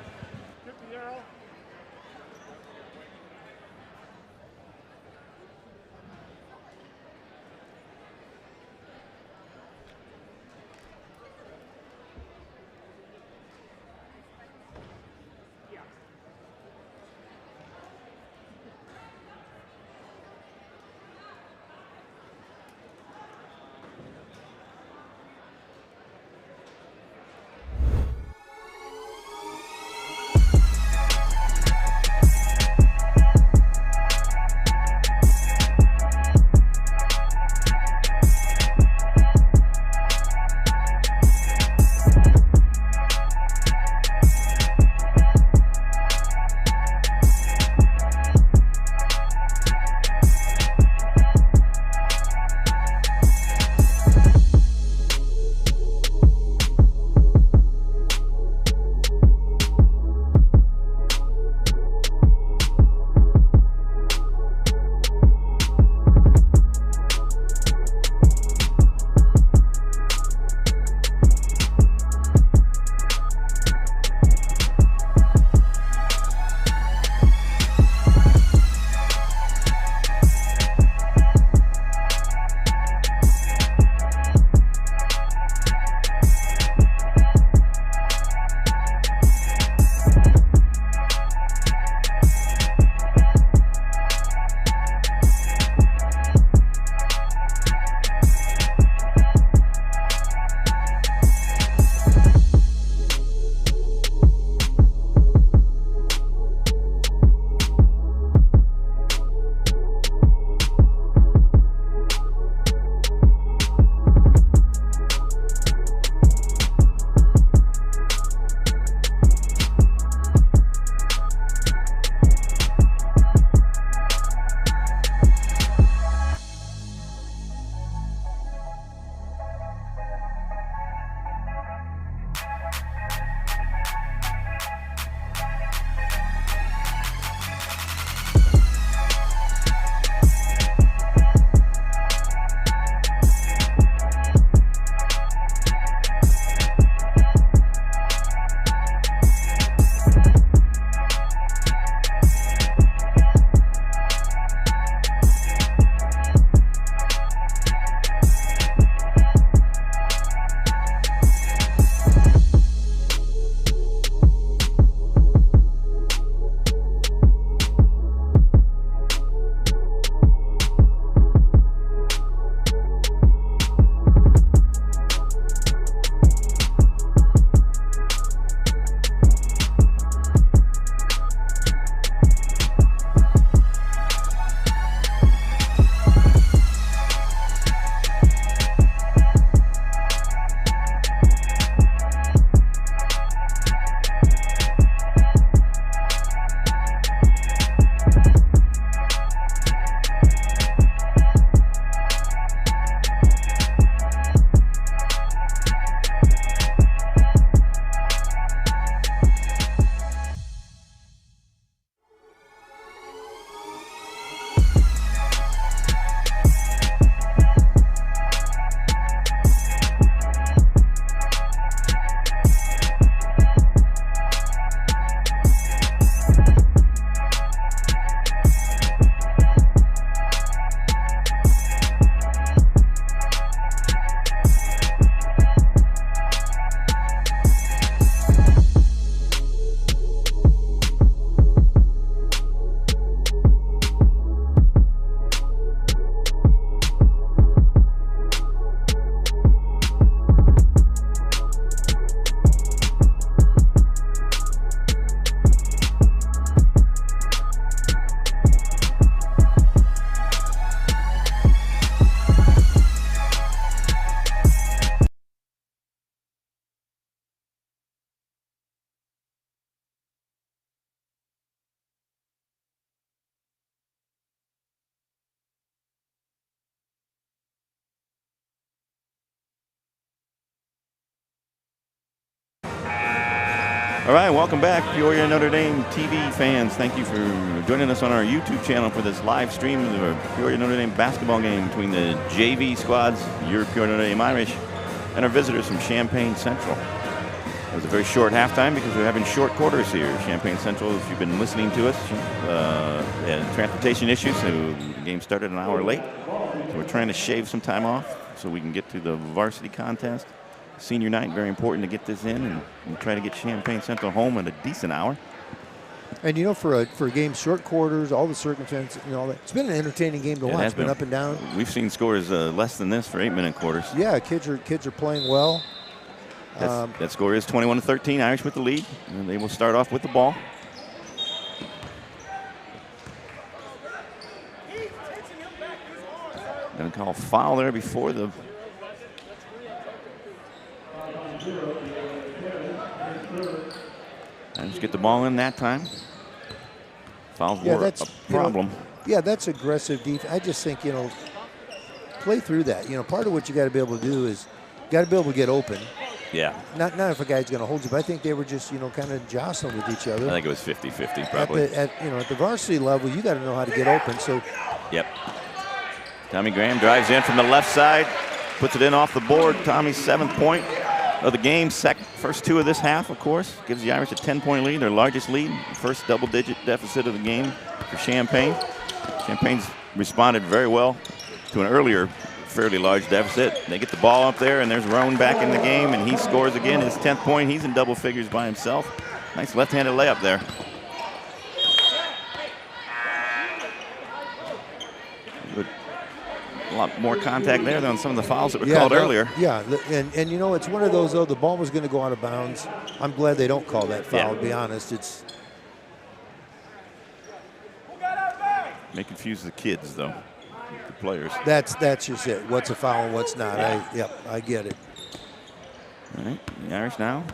All right, welcome back, Peoria Notre Dame TV fans. Thank you for joining us on our YouTube channel for this live stream of the Peoria Notre Dame basketball game between the JV squads, your Peoria Notre Dame Irish, and our visitors from Champaign Central. It was a very short halftime because we're having short quarters here. Champaign Central, if you've been listening to us, had transportation issues, so the game started an hour late. So we're trying to shave some time off so we can get to the varsity contest. Senior night, very important to get this in and try to get Champaign Central home at a decent hour. And you know, for a game, short quarters, all the circumstances, and all that, it's been an entertaining game to watch. It's been up and down. We've seen scores less than this for 8-minute quarters. Yeah, kids are playing well. That score is 21-13. Irish with the lead, and they will start off with the ball. Going to call foul there before the. Irish get the ball in that time. Fouls were a problem. That's aggressive defense. I just think, play through that. Part of what you got to be able to do is got to be able to get open. Yeah. Not if a guy's going to hold you, but I think they were just, kind of jostling with each other. I think it was 50-50 probably. At the varsity level, you got to know how to get open. So. Yep. Tommy Graham drives in from the left side, puts it in off the board. Tommy's 7th point of the game. First 2 of this half, of course, gives the Irish a 10-point lead, their largest lead. First double-digit deficit of the game for Champaign. Champaign's responded very well to an earlier fairly large deficit. They get the ball up there, and there's Roan back in the game, and he scores again, his 10th point. He's in double figures by himself. Nice left-handed layup there. A lot more contact there than some of the fouls that were called earlier. Yeah, and it's one of those, though, the ball was going to go out of bounds. I'm glad they don't call that foul, to be honest. It's may confuse the kids, though, the players. That's just it. What's a foul and what's not. I get it. All right, the Irish now,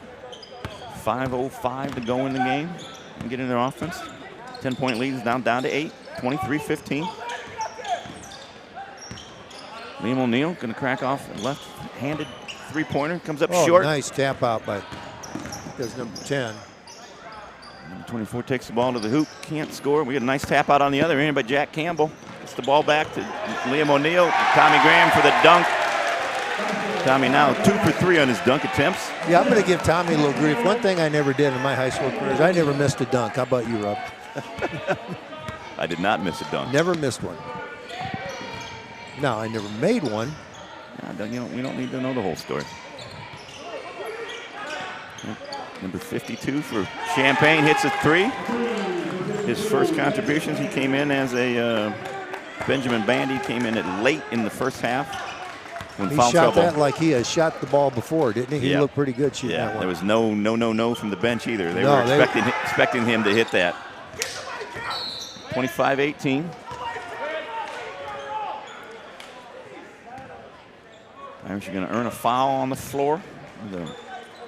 5:05 to go in the game and get in their offense. 10-point lead is now down to 8, 23-15. Liam O'Neill going to crack off a left-handed three-pointer. Comes up short. Nice tap out by number 10. Number 24 takes the ball to the hoop. Can't score. We get a nice tap out on the other end by Jack Campbell. Gets the ball back to Liam O'Neill. Tommy Graham for the dunk. Tommy now 2 for 3 on his dunk attempts. Yeah, I'm going to give Tommy a little grief. One thing I never did in my high school career is I never missed a dunk. How about you, Rob? I did not miss a dunk. Never missed one. No, I never made one. We don't need to know the whole story. Number 52 for Champaign hits a 3. His first contributions, he came in as a Benjamin Bandy, came in late in the first half. When he shot that like he has shot the ball before, didn't he? He looked pretty good shooting that one. There was no from the bench either. They were expecting him to hit that. 25-18. Irish are going to earn a foul on the floor.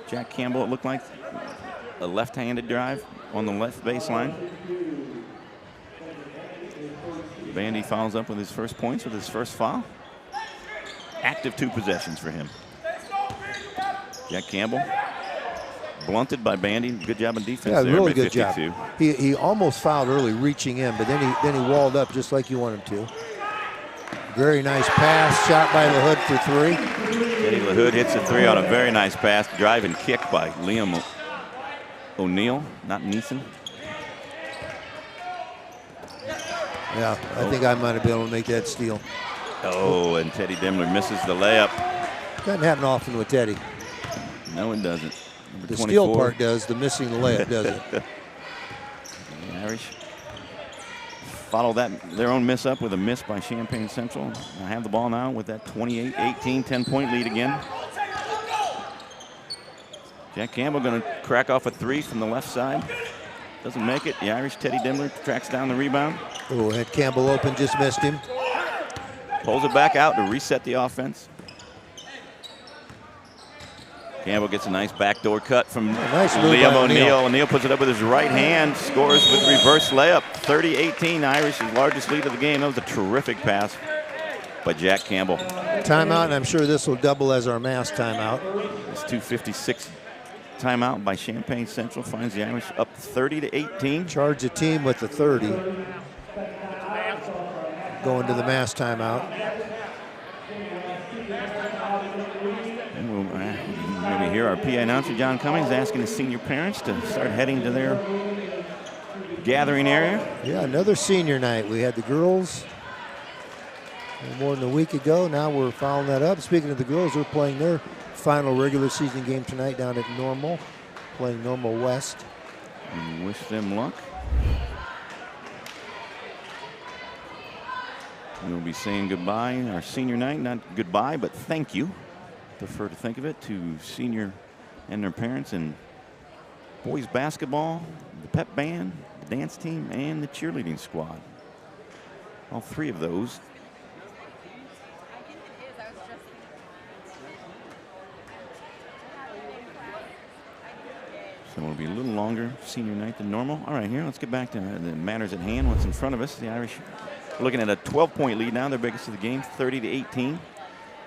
Jack Campbell, it looked like a left-handed drive on the left baseline. Bandy fouls up with his first points with his first foul. Active 2 possessions for him. Jack Campbell blunted by Bandy. Good job on defense there. Really good job. He almost fouled early, reaching in, but then he walled up just like you want him to. Very nice pass, shot by LaHood for 3. Eddie LaHood hits a 3 on a very nice pass. Drive and kick by Liam O'Neill, not Neeson. Yeah, I think I might have been able to make that steal. Oh, and Teddy Demler misses the layup. Doesn't happen often with Teddy. No, it doesn't. The steal part does, the missing the layup doesn't. The Irish follow their own miss up with a miss by Champaign Central. I have the ball now with that 28-18 10-point lead again. Jack Campbell going to crack off a 3 from the left side. Doesn't make it. The Irish, Teddy Demler, tracks down the rebound. Oh, had Campbell open, just missed him. Pulls it back out to reset the offense. Campbell gets a nice backdoor cut from Liam O'Neill. O'Neill puts it up with his right hand, scores with reverse layup. 30-18, Irish's largest lead of the game. That was a terrific pass by Jack Campbell. Timeout, and I'm sure this will double as our mass timeout. It's 2:56 timeout by Champaign Central finds the Irish up 30-18. Charge the team with the 30. Going to the mass timeout. And we'll maybe hear our PA announcer, John Cummings, asking the senior parents to start heading to their gathering area. Yeah, another senior night. We had the girls more than a week ago. Now we're following that up. Speaking of the girls, they're playing their final regular season game tonight down at Normal, playing Normal West. And wish them luck. We'll be saying goodbye our senior night. Not goodbye, but thank you. Prefer to think of it to senior and their parents and boys basketball, the pep band, the dance team, and the cheerleading squad. All three of those. So it'll be a little longer senior night than normal. All right, here, let's get back to the matters at hand. What's in front of us? The Irish are looking at a 12-point lead now, their biggest of the game, 30-18.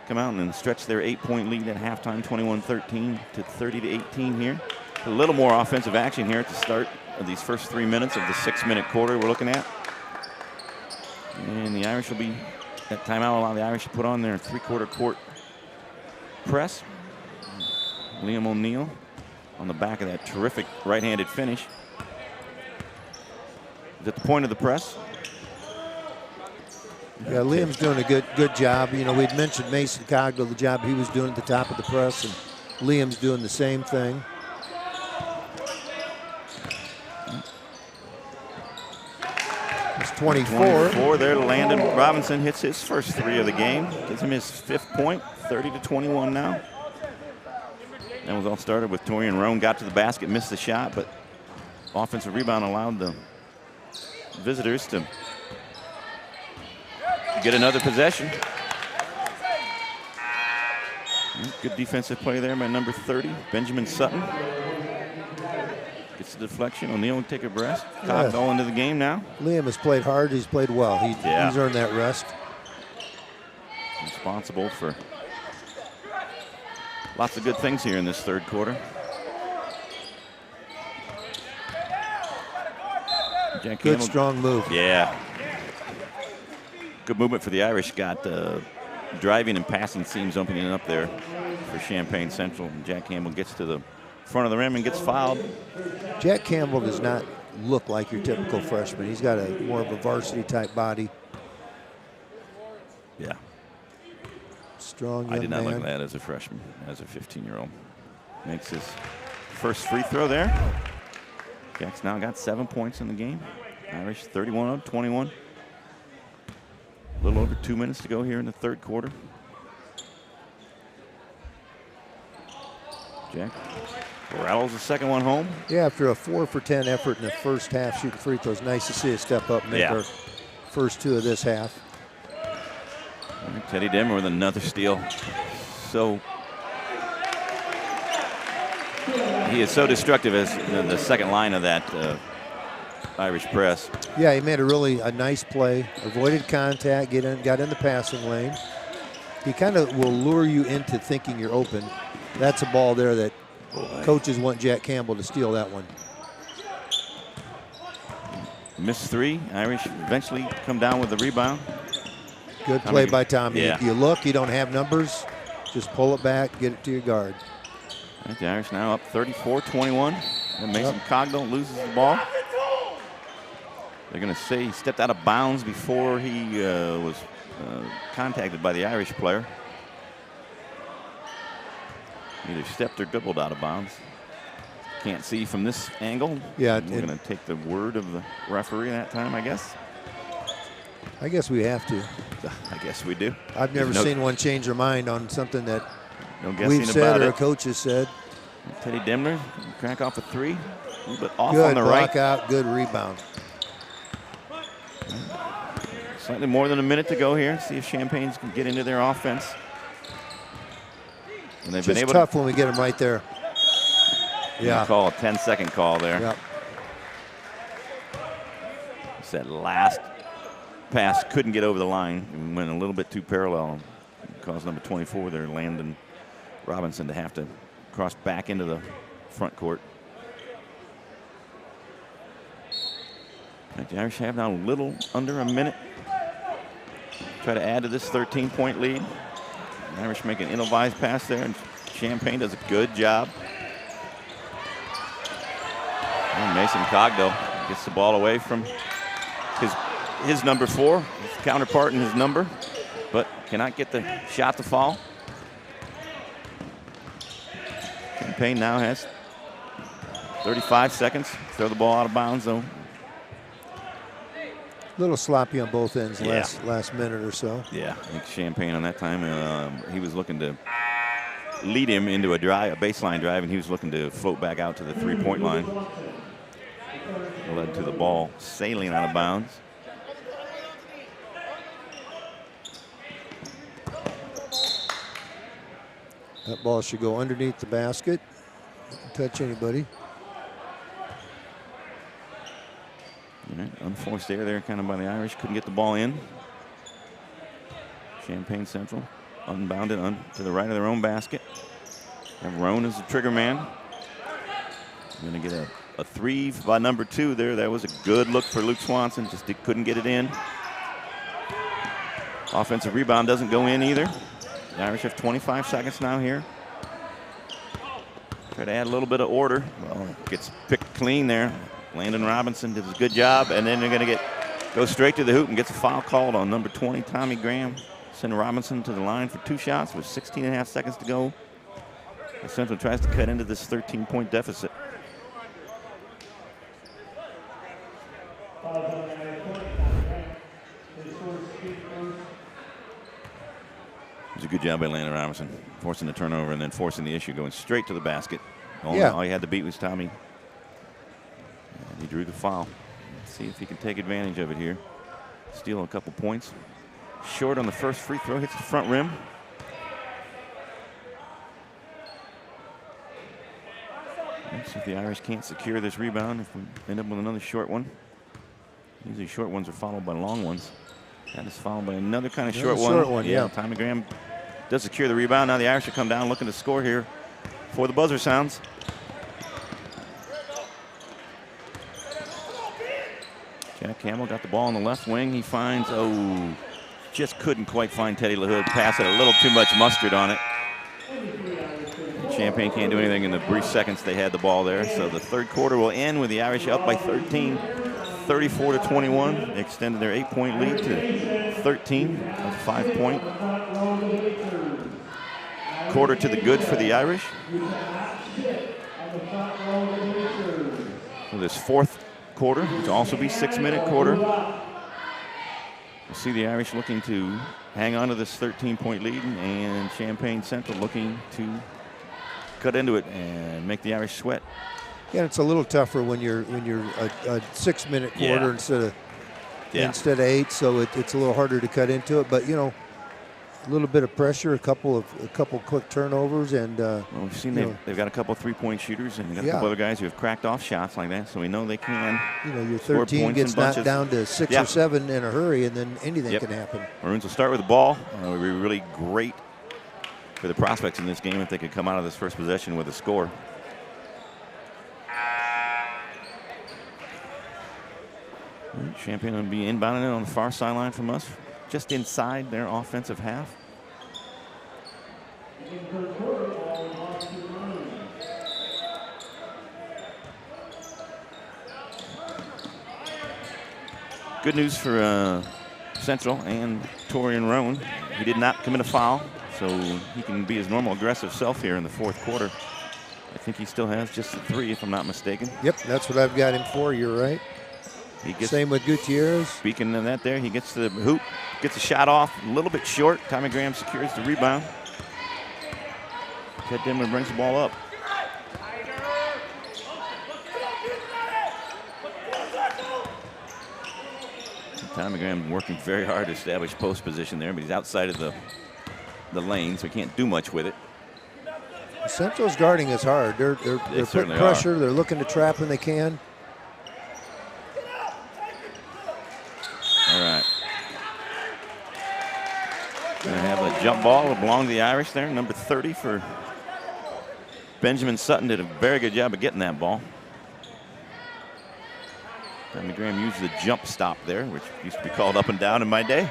Come out and stretch their 8-point lead at halftime, 21-13 to 30-18 here. A little more offensive action here at the start of these first 3 minutes of the 6-minute quarter we're looking at. And the Irish will be, that timeout will allow the Irish to put on their 3/4 court press. Liam O'Neill on the back of that terrific right-handed finish. Is at the point of the press. Yeah, Liam's doing a good job. You know, we'd mentioned Mason Cogdell, the job he was doing at the top of the press, and Liam's doing the same thing. It's 24 there. Landon Robinson hits his first 3 of the game. Gives him his 5th point, 30-21 now. That was all started with Torian Roan. Got to the basket, missed the shot, but offensive rebound allowed the visitors to get another possession. Good defensive play there by number 30, Benjamin Sutton. Gets the deflection. O'Neill will take a rest. Cogdell into the game now. Liam has played hard. He's played well. He's earned that rest. Responsible for lots of good things here in this 3rd quarter. Good, strong move. Yeah. Good movement for the Irish. Got driving and passing seams opening up there for Champaign Central. And Jack Campbell gets to the front of the rim and gets fouled. Jack Campbell does not look like your typical freshman. He's got more of a varsity type body. Yeah. Strong young I did not man. look at that as a freshman, as a 15-year-old. Makes his first free throw there. Jack's now got 7 points in the game. Irish 31-21. A little over 2 minutes to go here in the 3rd quarter. Jack rattles the second one home. Yeah, after a 4 for 10 effort in the first half shooting free throws, nice to see a step up and make our first 2 of this half. And Teddy Demmer with another steal. So he is so destructive as the second line of that Irish press. Yeah, he made a nice play, avoided contact, got in the passing lane. He kind of will lure you into thinking you're open. That's a ball there that coaches want Jack Campbell to steal that one. Missed 3. Irish eventually come down with the rebound. Good play by Tommy. Yeah. You look, you don't have numbers, just pull it back, get it to your guard. Right, the Irish now up 34-21. And Mason Cogdell loses the ball. They're going to say he stepped out of bounds before he was contacted by the Irish player. Either stepped or dribbled out of bounds. Can't see from this angle. Yeah, we're going to take the word of the referee that time, I guess. I guess we have to. I guess we do. I've never seen one change their mind on something that we've said or a coach has said. Teddy Demner crack off a 3. A little bit off good on the right. Good block out, good rebound. Slightly more than a minute to go here. See if Champagnes can get into their offense. And they've been able tough when we get them right there. Yeah. Call a 10-second call there. Yep. It's that last pass couldn't get over the line and went a little bit too parallel. Caused number 24 there, Landon Robinson, to have to cross back into the front court. The Irish have now a little under a minute. Try to add to this 13-point lead. The Irish make an ill-advised pass there, and Champaign does a good job. And Mason Cogdo gets the ball away from his number 4, his counterpart in his number, but cannot get the shot to fall. Champaign now has 35 seconds. Throw the ball out of bounds, though. A little sloppy on both ends last minute or so. Yeah, I think Champaign on that time, he was looking to lead him into a baseline drive, and he was looking to float back out to the 3-point line. It led to the ball sailing out of bounds. That ball should go underneath the basket. Don't touch anybody. Unforced error there kind of by the Irish. Couldn't get the ball in. Champaign Central unbounded to the right of their own basket. And Roan is the trigger man. Going to get a 3 by number 2 there. That was a good look for Luke Swanson. Just couldn't get it in. Offensive rebound doesn't go in either. The Irish have 25 seconds now here. Try to add a little bit of order. Well, gets picked clean there. Landon Robinson did a good job, and then they're going to go straight to the hoop and gets a foul called on number 20, Tommy Graham. Send Robinson to the line for 2 shots with 16.5 seconds to go. The Central tries to cut into this 13-point deficit. It was a good job by Landon Robinson, forcing the turnover and then forcing the issue, going straight to the basket. All he had to beat was Tommy. And he drew the foul. Let's see if he can take advantage of it here. Steal a couple points. Short on the first free throw, hits the front rim. Let's see if the Irish can't secure this rebound, if we end up with another short one. Usually short ones are followed by long ones. That is followed by another kind of short one. Yeah, Tommy Graham does secure the rebound. Now the Irish will come down looking to score here before the buzzer sounds. Jack Campbell got the ball on the left wing. He finds, just couldn't quite find Teddy LaHood. Pass had a little too much mustard on it. Champaign can't do anything in the brief seconds they had the ball there. So the third quarter will end with the Irish up by 13, 34-21. They extended their 8-point lead to 13, a 5-point quarter to the good for the Irish. So this fourth quarter, which will also be 6-minute quarter. We'll see the Irish looking to hang on to this 13-point lead, and Champaign Central looking to cut into it and make the Irish sweat. Yeah, it's a little tougher when you're a 6-minute quarter instead of 8, so it's a little harder to cut into it. But a little bit of pressure, a couple quick turnovers, and well, we've seen they've got a couple of 3-point shooters, and got a couple other guys who have cracked off shots like that, so we know they can. Your 13 gets knocked down to 6 or 7 in a hurry, and then anything can happen. Maroons will start with the ball. It would be really great for the prospects in this game if they could come out of this first possession with a score. Champaign will be inbounding it on the far sideline from us, just inside their offensive half. Good news for Central and Torian Roan. He did not commit a foul, so he can be his normal aggressive self here in the fourth quarter. I think he still has just 3, if I'm not mistaken. Yep, that's what I've got him for. You're right. Same with Gutierrez. Speaking of that there, he gets to the hoop, gets a shot off, a little bit short. Tommy Graham secures the rebound. Ted Dimler brings the ball up. Tommy Graham working very hard to establish post position there, but he's outside of the lane, so he can't do much with it. Central's guarding is hard. They're putting pressure. They're looking to trap when they can. All right. Going to have a jump ball. It belongs to the Irish there. Number 30 for Benjamin Sutton did a very good job of getting that ball. Tommy Graham used the jump stop there, which used to be called up and down in my day.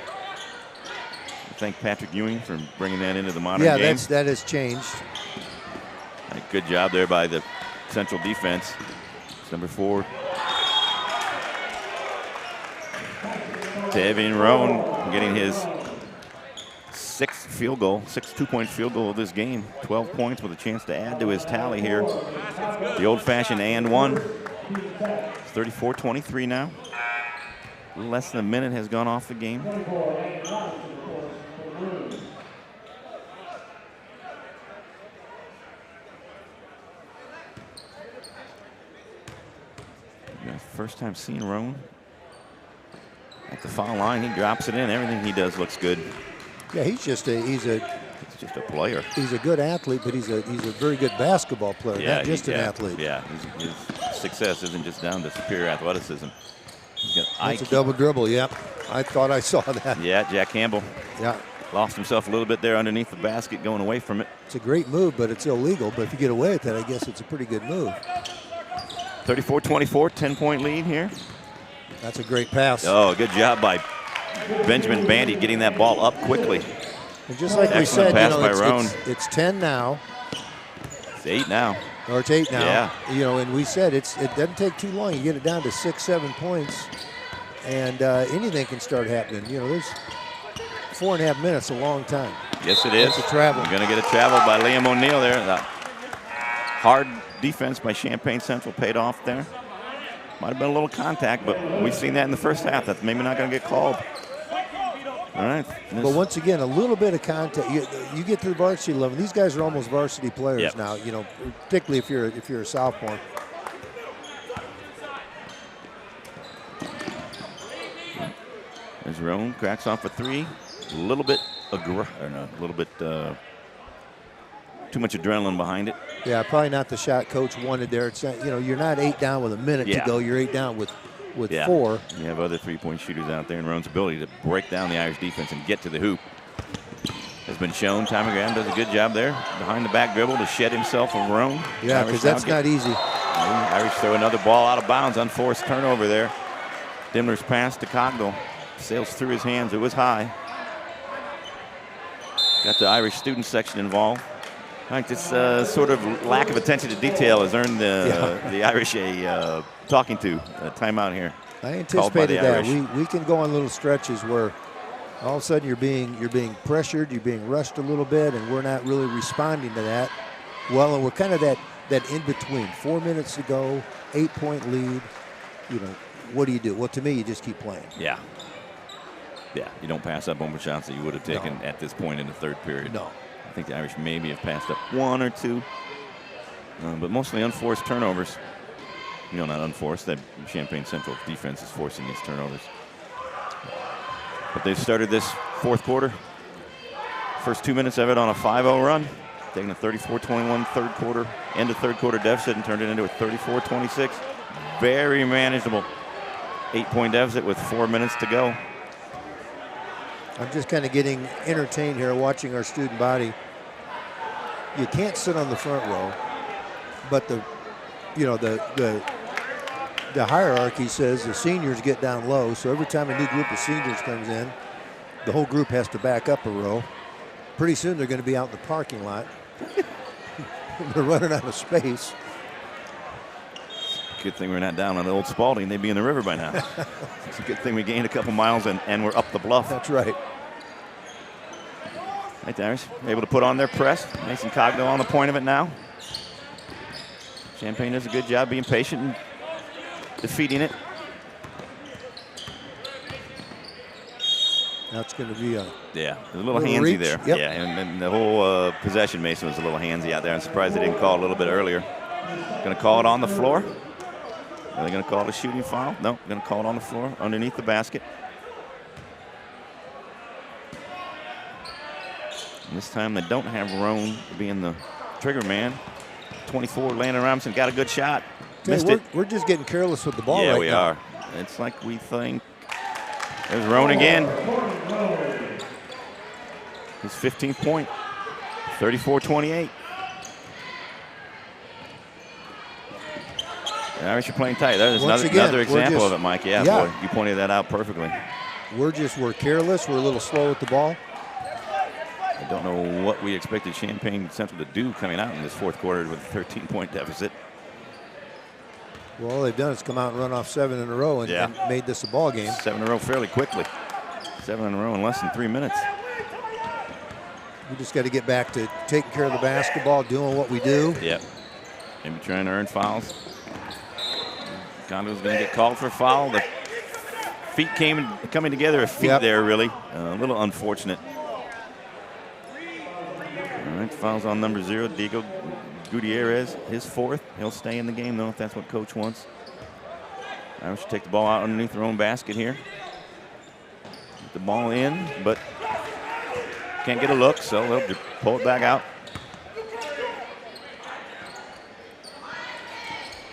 I thank Patrick Ewing for bringing that into the modern game. Yeah, that has changed. Good job there by the Central defense. It's number 4. Tavian Roan getting his 6th field goal, 6th two-point field goal of this game. 12 points with a chance to add to his tally here. The old-fashioned and one. 34-23 now. A little less than a minute has gone off the game. First time seeing Roan at the foul line. He drops it in. Everything he does looks good. Yeah, he's just a player. He's a good athlete, but he's a very good basketball player, not just an athlete. Yeah, his success isn't just down to superior athleticism. That's a double dribble. Yep, I thought I saw that. Yeah, Jack Campbell. Yeah, lost himself a little bit there underneath the basket, going away from it. It's a great move, but it's illegal. But if you get away with that, I guess it's a pretty good move. 34-24, 10-point lead here. That's a great pass. Oh, good job by Benjamin Bandy getting that ball up quickly. And just like we said, it's 10 now. It's 8 now. Or it's 8 now. Yeah. And we said it doesn't take too long. You get it down to 6-7 points, and anything can start happening. There's 4.5 minutes, a long time. Yes, it is. It's a travel. You're going to get a travel by Liam O'Neill there. The hard defense by Champaign Central paid off there. Might have been a little contact, but we've seen that in the first half. That's maybe not going to get called. All right. But once again, a little bit of contact. You get to the varsity level. These guys are almost varsity players now. Particularly if you're a sophomore. There's Roan, cracks off a 3. A little bit too much adrenaline behind it. Yeah, probably not the shot coach wanted there. It's you're not 8 down with a minute to go. You're 8 down with 4. You have other 3-point shooters out there, and Roan's ability to break down the Irish defense and get to the hoop has been shown. Tommy Graham does a good job there behind the back dribble to shed himself of Roan. Yeah, because that's not easy. Irish throw another ball out of bounds, unforced turnover there. Dimler's pass to Cogdell sails through his hands. It was high. Got the Irish student section involved. I think this sort of lack of attention to detail has earned the Irish a talking to, a timeout here. I anticipated that. We can go on little stretches where all of a sudden you're being pressured, you're being rushed a little bit, and we're not really responding to that. Well, and we're kind of that in between. 4 minutes to go, 8-point lead. What do you do? Well, to me, you just keep playing. Yeah. Yeah, you don't pass up on the shots that you would have taken at this point in the third period. No. I think the Irish maybe have passed up 1 or 2, but mostly unforced turnovers. Not unforced. That Champaign Central defense is forcing these turnovers. But they've started this fourth quarter. First 2 minutes of it on a 5-0 run, taking a 34-21 end of third quarter deficit and turned it into a 34-26. Very manageable 8-point deficit with 4 minutes to go. I'm just kind of getting entertained here watching our student body. You can't sit on the front row, but the hierarchy says the seniors get down low, so every time a new group of seniors comes in, the whole group has to back up a row. Pretty soon they're going to be out in the parking lot. They're running out of space. Good thing we're not down on the old Spalding. They'd be in the river by now. It's a good thing we gained a couple miles and we're up the bluff. That's right. Right there, able to put on their press. Mason Cogdell on the point of it now. Champaign does a good job being patient and defeating it. That's going to be a little handsy reach there. Yep. Yeah, and the whole possession, Mason, was a little handsy out there. I'm surprised they didn't call a little bit earlier. Going to call it on the floor. Are they going to call it a shooting foul? No, going to call it on the floor underneath the basket. And this time they don't have Roan being the trigger man. 24, Landon Robinson got a good shot. Missed it. We're just getting careless with the ball right now. Yeah, we are. It's like we think. There's Roan again. His 15th point. 34-28. The Irish are playing tight. There's Once another again, example of it, Mike. Yeah, yeah. boy, you pointed that out perfectly. We're careless. We're a little slow with the ball. I don't know what we expected Champaign Central to do coming out in this fourth quarter with a 13-point deficit. Well, all they've done is come out and run off 7 in a row and made this a ball game. 7 in a row fairly quickly. 7 in a row in less than 3 minutes. We just got to get back to taking care of the basketball, doing what we do. Yep. Maybe trying to earn fouls. Condo's going to get called for a foul. The feet coming together, there really. A little unfortunate. All right, fouls on number 0, Diego Gutierrez, his 4th. He'll stay in the game, though, if that's what coach wants. Irish should take the ball out underneath their own basket here. Get the ball in, but can't get a look, so they'll just pull it back out.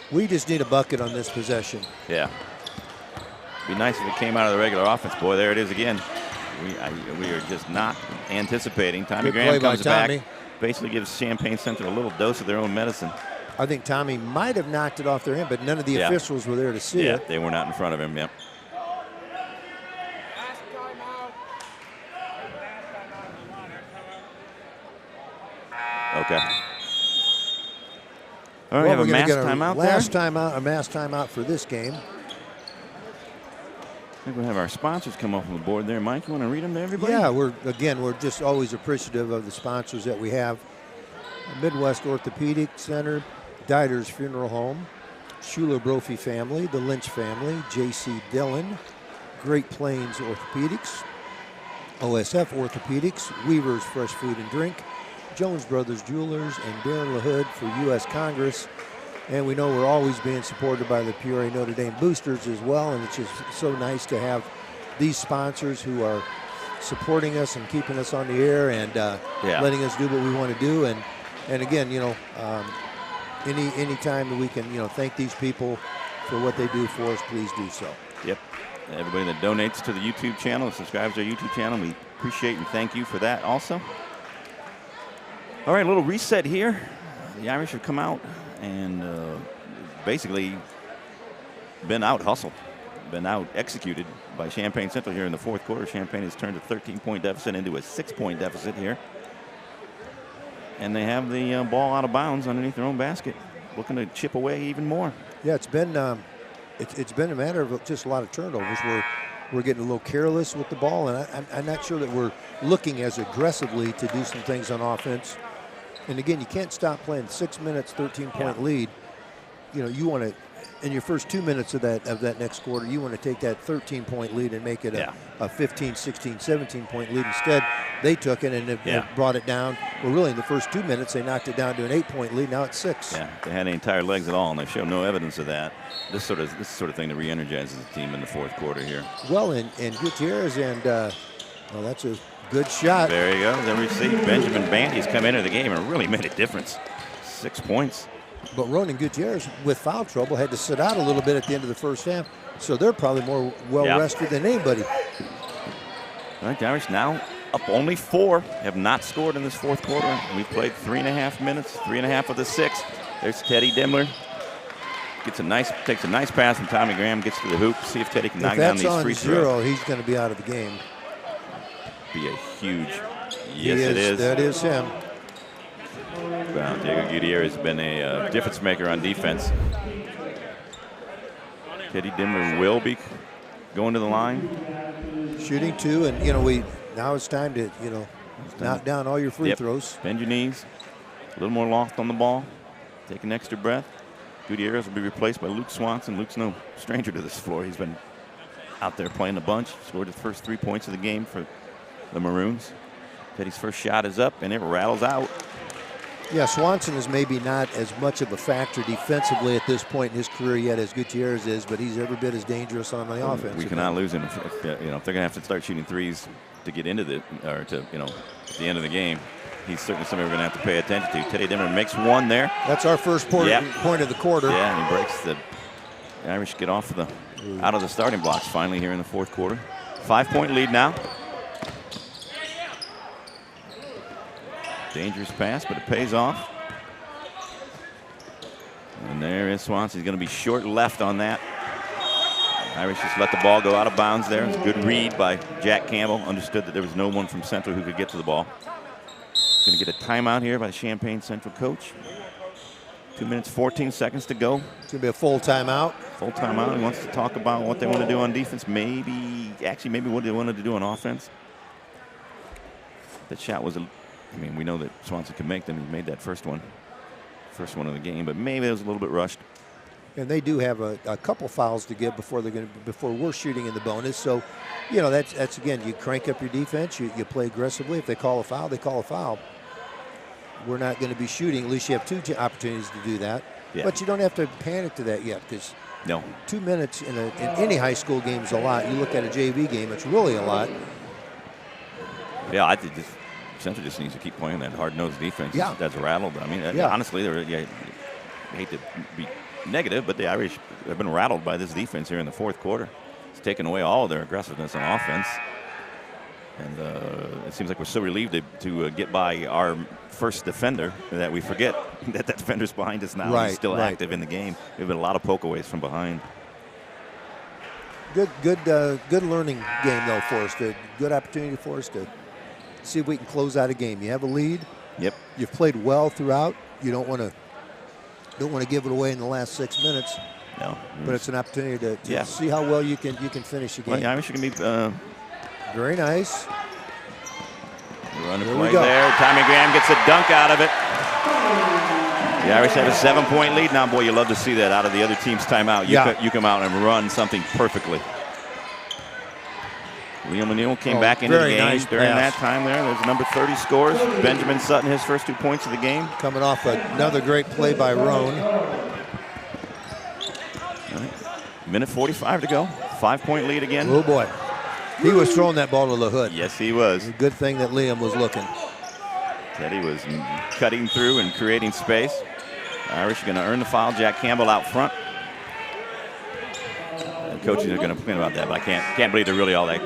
We just need a bucket on this possession. Yeah. Be nice if it came out of the regular offense. Boy, there it is again. We are just not anticipating. Tommy Graham comes back, basically gives Champaign Central a little dose of their own medicine. I think Tommy might have knocked it off their hand, but none of the officials were there to see it. Yeah, they were not in front of him, yep. Okay. All right, we have a mass timeout there. A mass timeout for this game. I think we'll have our sponsors come up on the board there. Mike, you want to read them to everybody? Yeah, we're just always appreciative of the sponsors that we have. Midwest Orthopedic Center, Diders Funeral Home, Schuler Brophy family, the Lynch family, J.C. Dillon, Great Plains Orthopedics, OSF Orthopedics, Weaver's Fresh Food and Drink, Jones Brothers Jewelers, and Darren LaHood for U.S. Congress. And we know we're always being supported by the Peoria Notre Dame Boosters as well, and it's just so nice to have these sponsors who are supporting us and keeping us on the air and letting us do what we want to do. And again, any time that we can, thank these people for what they do for us, please do so. Yep. Everybody that donates to the YouTube channel, subscribes to our YouTube channel, we appreciate and thank you for that also. All right, a little reset here. The Irish have come out and basically been out hustled, been out executed by Champaign Central here in the fourth quarter. Champaign has turned a 13-point deficit into a 6-point deficit here. And they have the ball out of bounds underneath their own basket, looking to chip away even more. Yeah, it's been a matter of just a lot of turnovers. We're getting a little careless with the ball, and I'm not sure that we're looking as aggressively to do some things on offense. And again, you can't stop playing. 6 minutes, 13-point lead. You want to, in your first 2 minutes of that next quarter, you want to take that 13-point lead and make it a 15, 16, 17-point lead. Instead, they took it and have brought it down. Well, really, in the first 2 minutes, they knocked it down to an 8-point lead. Now it's 6. Yeah, they had any tired legs at all, and they showed no evidence of that. This sort of thing that re-energizes the team in the fourth quarter here. Well, and Gutierrez that's a good shot. There you go. Then we see Benjamin Bandy's come into the game and really made a difference. 6 points. But Ronan Gutierrez, with foul trouble, had to sit out a little bit at the end of the first half. So they're probably more well-rested than anybody. All right, the Irish now up only 4, have not scored in this fourth quarter. We've played 3.5 minutes, 3.5 of the 6. There's Teddy Dimmler. Takes a nice pass from Tommy Graham, gets to the hoop, see if Teddy can knock down these free throws. If that's on 0, he's going to be out of the game. Be a huge, yes it is. That is him. Well, Diego Gutierrez has been a difference maker on defense. Teddy Dimmler will be going to the line. Shooting 2, and now it's time to knock down all your free throws. Bend your knees, a little more loft on the ball, take an extra breath. Gutierrez will be replaced by Luke Swanson. Luke's no stranger to this floor. He's been out there playing a bunch. Scored his first 3 points of the game for the Maroons. Teddy's first shot is up, and it rattles out. Yeah, Swanson is maybe not as much of a factor defensively at this point in his career yet as Gutierrez is, but he's every bit as dangerous on the offense. We cannot lose him if they're going to have to start shooting threes to get into the at the end of the game. He's certainly somebody we're going to have to pay attention to. Teddy Dimmler makes one there. That's our first point of the quarter. Yeah, and he breaks the Irish get off out of the starting blocks finally here in the fourth quarter. 5-point lead now. Dangerous pass, but it pays off. And there is Swanson. He's going to be short left on that. Irish just let the ball go out of bounds there. It's a good read by Jack Campbell. Understood that there was no one from Central who could get to the ball. Going to get a timeout here by the Champaign Central coach. 2 minutes, 14 seconds to go. It's going to be a full timeout. Full timeout. He wants to talk about what they want to do on defense. Maybe what they wanted to do on offense. That shot was, I mean, we know that Swanson can make them. He made that first one of the game, but maybe it was a little bit rushed. And they do have a couple fouls to give before we're shooting in the bonus. So, you know, that's again, you crank up your defense, you play aggressively. If they call a foul, they call a foul. We're not going to be shooting. At least you have 2 opportunities to do that. Yeah. But you don't have to panic to that yet, because no, 2 minutes in any high school game is a lot. You look at a JV game, it's really a lot. Yeah, I think Central just needs to keep playing that hard-nosed defense. Yeah. That's rattled. I mean, honestly, I hate to be negative, but the Irish have been rattled by this defense here in the fourth quarter. It's taken away all of their aggressiveness on offense. And it seems like we're so relieved to get by our first defender that we forget that defender's behind us now. Right, He's still active in the game. There've been a lot of pokeaways from behind. Good learning game though for us. Good opportunity for us to see if we can close out a game. You have a lead. Yep. You've played well throughout. You don't want to give it away in the last 6 minutes. No. But it's an opportunity to see how well you can finish a game. Well, the Irish are going to be very nice. Running play there. Tommy Graham gets a dunk out of it. The Irish have a 7-point lead now. Boy, you love to see that out of the other team's timeout. You come out and run something perfectly. Liam O'Neill came back into the game nice during that time there. There's number 30 scores. Benjamin Sutton, his first 2 points of the game. Coming off another great play by Roan. Minute 45 to go. 5-point lead again. Oh, boy. He was throwing that ball to the hood. Yes, he was. Good thing that Liam was looking. Teddy was cutting through and creating space. The Irish are going to earn the foul. Jack Campbell out front. The coaches are going to complain about that, but I can't believe they're really all that.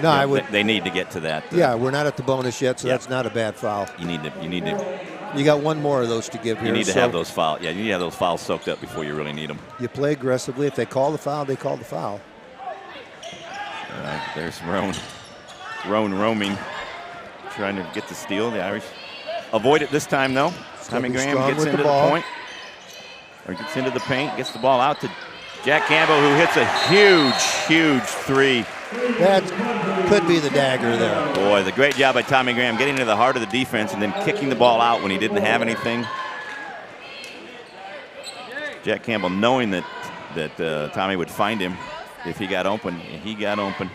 No, they need to get to that. Yeah, we're not at the bonus yet, so that's not a bad foul. You need to. You got one more of those to give here. You need to have those fouls. Yeah, you need to have those fouls soaked up before you really need them. You play aggressively. If they call the foul, they call the foul. There's Roan roaming, trying to get the steal. The Irish avoid it this time, though. Tommy Graham gets into the point, or gets into the paint, gets the ball out to Jack Campbell, who hits a huge three. That could be the dagger there. Boy, the great job by Tommy Graham getting to the heart of the defense and then kicking the ball out when he didn't have anything. Jack Campbell knowing that Tommy would find him if he got open, and he got open.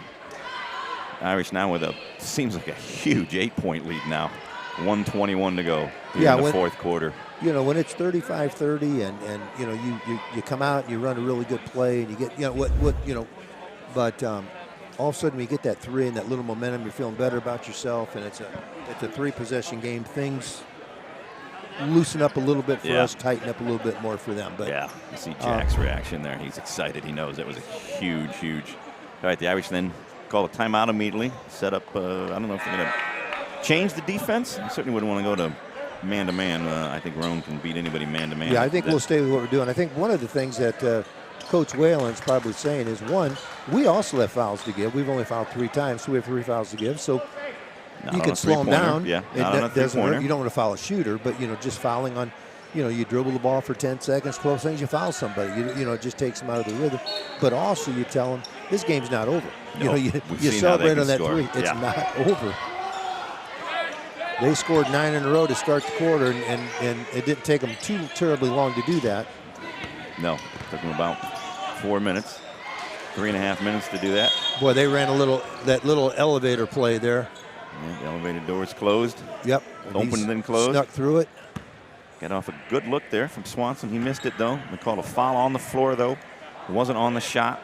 Irish now with seems like a huge 8-point lead now. 1:21 to go in the fourth quarter. You know, when it's 35-30 and you know, you come out and you run a really good play and you get, but all of a sudden when you get that three and that little momentum, you're feeling better about yourself, and it's a 3-possession game. Things loosen up a little bit for us, tighten up a little bit more for them. But yeah, you see Jack's reaction there. He's excited. He knows that was a huge. All right, the Irish then call a timeout immediately. Set up. I don't know if they're going to change the defense. I certainly wouldn't want to go to man-to-man. I think Roan can beat anybody man-to-man. Yeah, I think we'll stay with what we're doing. I think one of the things that Coach Whalen's probably saying is, one, we also have fouls to give. We've only fouled 3 times, so we have 3 fouls to give. So you can slow them down. Yeah, you don't want to foul a shooter, but just fouling on, you dribble the ball for 10 seconds, 12 seconds, you foul somebody. It just takes them out of the rhythm. But also you tell them this game's not over. No, you celebrate on that score. 3. It's not over. They scored 9 in a row to start the quarter, and it didn't take them too terribly long to do that. No, it took them about 4 minutes, 3.5 minutes to do that. Boy, they ran that little elevator play there. Yeah, the elevator doors closed. Yep. Opened and then closed. Snuck through it. Got off a good look there from Swanson. He missed it, though. They called a foul on the floor, though. It wasn't on the shot.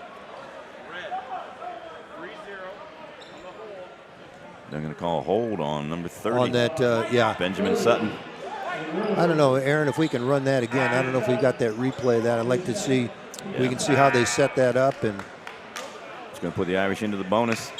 They're going to call a hold on number 30. On that, Benjamin Sutton. I don't know, Aaron, if we can run that again. I don't know if we got that replay of that. I'd like to see. We can see how they set that up. And it's going to put the Irish into the bonus.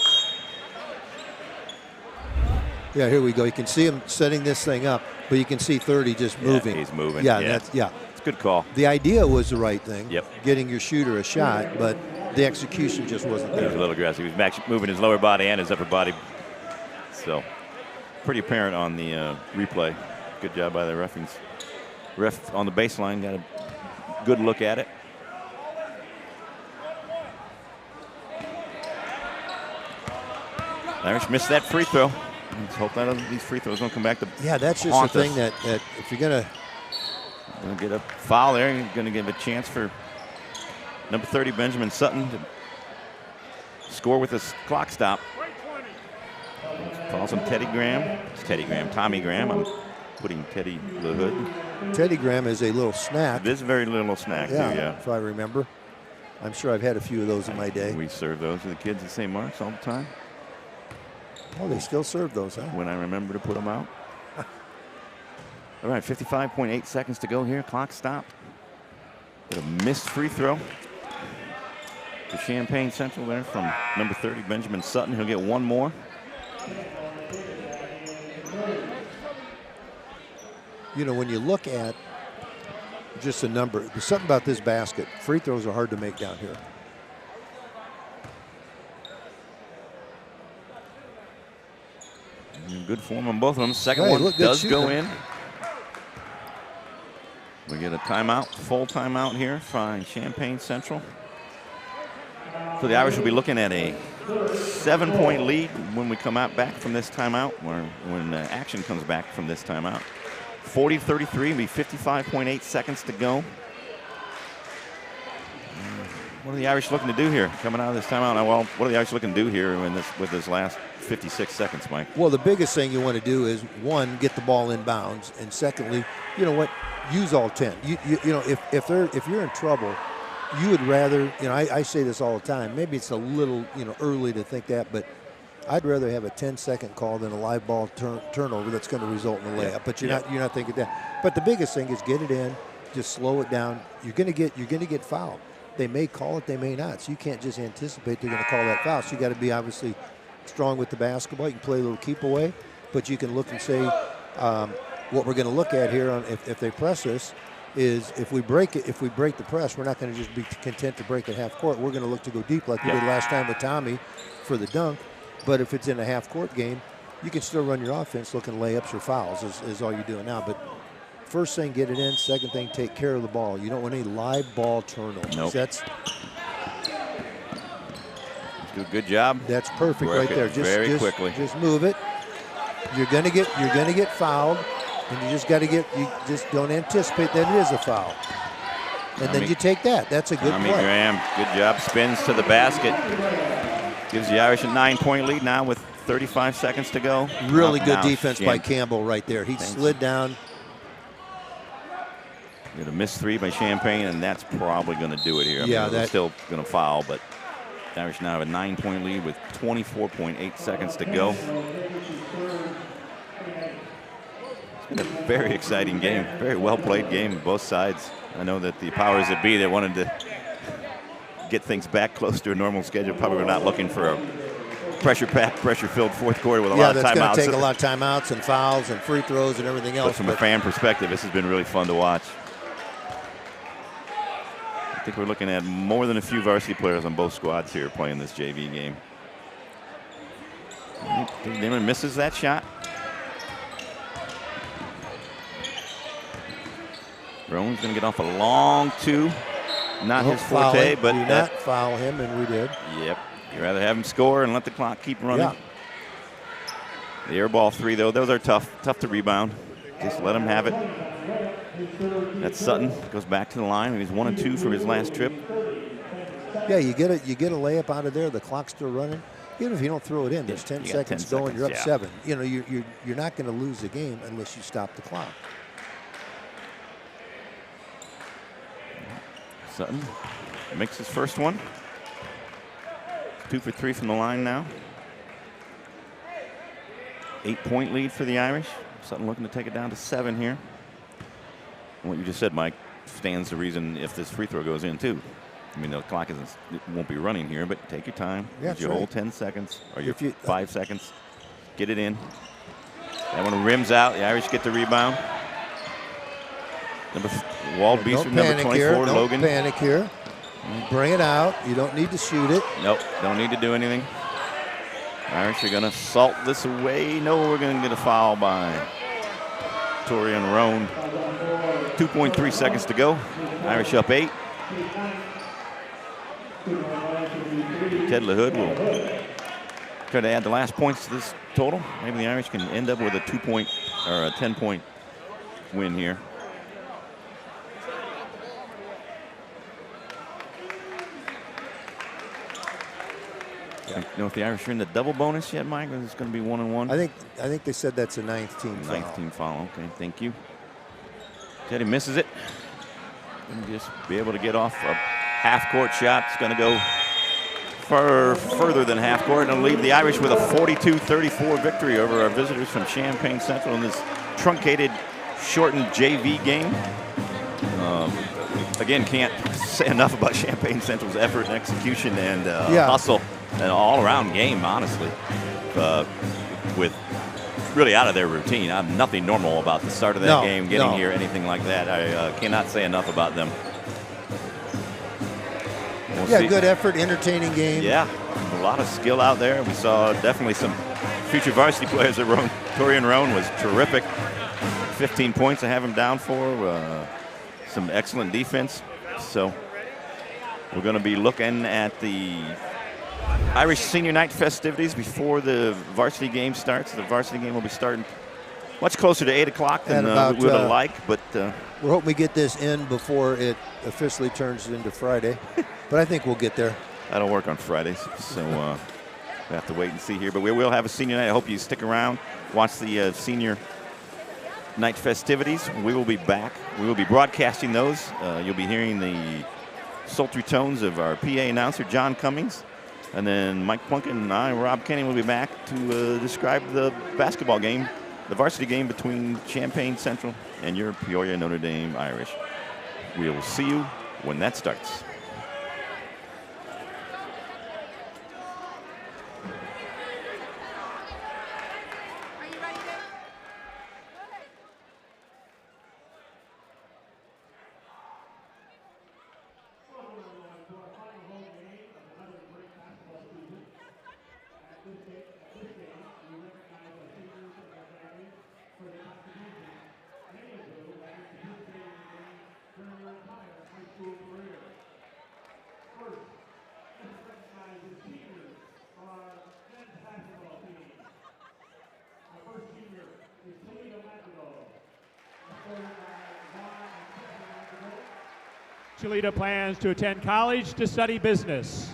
Yeah, here we go. You can see him setting this thing up, but you can see 30 just moving. He's moving. Yeah. It's Good call. The idea was the right thing. Yep. Getting your shooter a shot, but the execution just wasn't He there. was a little aggressive. He was actually moving his lower body and his upper body. So, pretty apparent on the replay. Good job by the referees. Ref on the baseline got a good look at it. Irish missed that free throw. Let's hope that these free throws don't come back to Yeah, that's just haunt the thing us. that if you're going to Gonna get a foul there. You're gonna give a chance for number 30, Benjamin Sutton, to score with a clock stop. Falls on Teddy Graham. It's Teddy Graham. Tommy Graham. I'm putting Teddy the Hood. Teddy Graham is a little snack. This very little snack, Yeah, too, yeah. if I remember. I'm sure I've had a few of those in my day. We serve those to the kids at St. Mark's all the time. Oh, they still serve those, huh? When I remember to put them out. All right, 55.8 seconds to go here. Clock stopped. Got a missed free throw to Champaign Central there from number 30, Benjamin Sutton. He'll get one more. You know, when you look at just the number, there's something about this basket. Free throws are hard to make down here. In good form on both of them. Second Hey, one look, good does go shooting. in. We get a timeout, full timeout here from Champaign Central. So the Irish will be looking at a 7-point lead when we come out back from this timeout, or when action comes back from this timeout. 40-33, will be 55.8 seconds to go. What are the Irish looking to do here coming out of this timeout? Well, what are the Irish looking to do here with this last 56 seconds, Mike? Well, the biggest thing you want to do is, one, get the ball in bounds, and secondly, you know what, use all 10. You know, if you're in trouble, you would rather, you know, I say this all the time. Maybe it's a little, you know, early to think that, but I'd rather have a 10-second call than a live ball turnover that's going to result in a layup. But you're not thinking that. But the biggest thing is get it in, just slow it down. You're going to get fouled. They may call it, they may not. So you can't just anticipate they're going to call that foul. So you got to be obviously strong with the basketball. You can play a little keep away, but you can look and say what we're going to look at here on if they press us is if we break the press, we're not going to just be content to break at half court. We're going to look to go deep like we did last time with Tommy for the dunk. But if it's in a half court game, you can still run your offense looking layups or fouls is all you're doing now. But first thing, get it in. Second thing, take care of the ball. You don't want any live ball turnovers. Nope. That's Do a good job. That's perfect Work right it there. very quickly. Just move it. You're gonna get fouled, and you just don't anticipate that it is a foul. And then you take that. That's a good Tommy play. Graham, good job. Spins to the basket. Gives the Irish a 9-point lead now with 35 seconds to go. Really good Now, defense by Campbell right there. He slid down. Get a missed three by Champaign, and that's probably going to do it here. Yeah, they're still going to foul, but the Irish now have a 9-point lead with 24.8 seconds to go. It's been a very exciting game, very well played game, both sides. I know that the powers that be that wanted to get things back close to a normal schedule probably were not looking for a pressure-packed, pressure-filled fourth quarter with a lot of timeouts. Yeah, that's going to take a lot of timeouts and fouls and free throws and everything else. But from a fan perspective, this has been really fun to watch. I think we're looking at more than a few varsity players on both squads here playing this JV game. Damon misses that shot. Rowan's going to get off a long two. Not his forte, but do not foul him, and we did. Yep. You'd rather have him score and let the clock keep running. Yeah. The air ball three, though, those are tough to rebound. Just let him have it. That's Sutton. Goes back to the line, and he's 1 and 2 for his last trip. Yeah, you get a layup out of there. The clock's still running. Even if you don't throw it in, there's 10 seconds going. You're up 7. You know, you're not going to lose the game unless you stop the clock. Sutton makes his first one. 2 for 3 from the line now. 8-point lead for the Irish. Sutton looking to take it down to 7 here. And what you just said, Mike, stands to reason if this free throw goes in too. I mean, the clock won't be running here, but take your time. Yeah, Use your right. whole 10 seconds or your 5 seconds. Get it in. That one rims out. The Irish get the rebound. Wall Beaster, number 24, Logan. Don't panic here. Bring it out. You don't need to shoot it. Nope, don't need to do anything. Irish are going to salt this away. No, we're going to get a foul by Torian Roan. 2.3 seconds to go. Irish up 8. Ted LaHood will try to add the last points to this total. Maybe the Irish can end up with a 2-point or a 10-point win here. Yeah. You know if the Irish are in the double bonus yet, Mike? Or it's going to be 1-1? I think they said that's a 9th team foul. 9th team foul. Okay, thank you. Teddy misses it. And just be able to get off a half-court shot. It's going to go further than half-court and leave the Irish with a 42-34 victory over our visitors from Champaign Central in this truncated, shortened JV game. Again, can't say enough about Champaign Central's effort and execution and hustle. An all-around game, honestly, with really out of their routine. Nothing normal about the start of that game, getting here, anything like that. I cannot say enough about them. We'll see. Good effort, entertaining game. Yeah, a lot of skill out there. We saw definitely some future varsity players at Roan. Torian Roan was terrific. 15 points to have him down for. Some excellent defense. So we're going to be looking at the Irish Senior Night festivities before the varsity game starts. The varsity game will be starting much closer to 8 o'clock than we would have liked. But we're hoping we get this in before it officially turns into Friday. But I think we'll get there. I don't work on Fridays, so we have to wait and see here. But we will have a senior night. I hope you stick around, watch the senior night festivities. We will be back. We will be broadcasting those. You'll be hearing the sultry tones of our PA announcer, John Cummings. And then Mike Plunkin and I, Rob Kenny, will be back to describe the basketball game, the varsity game between Champaign Central and your Peoria Notre Dame Irish. We will see you when that starts. Chalita plans to attend college to study business.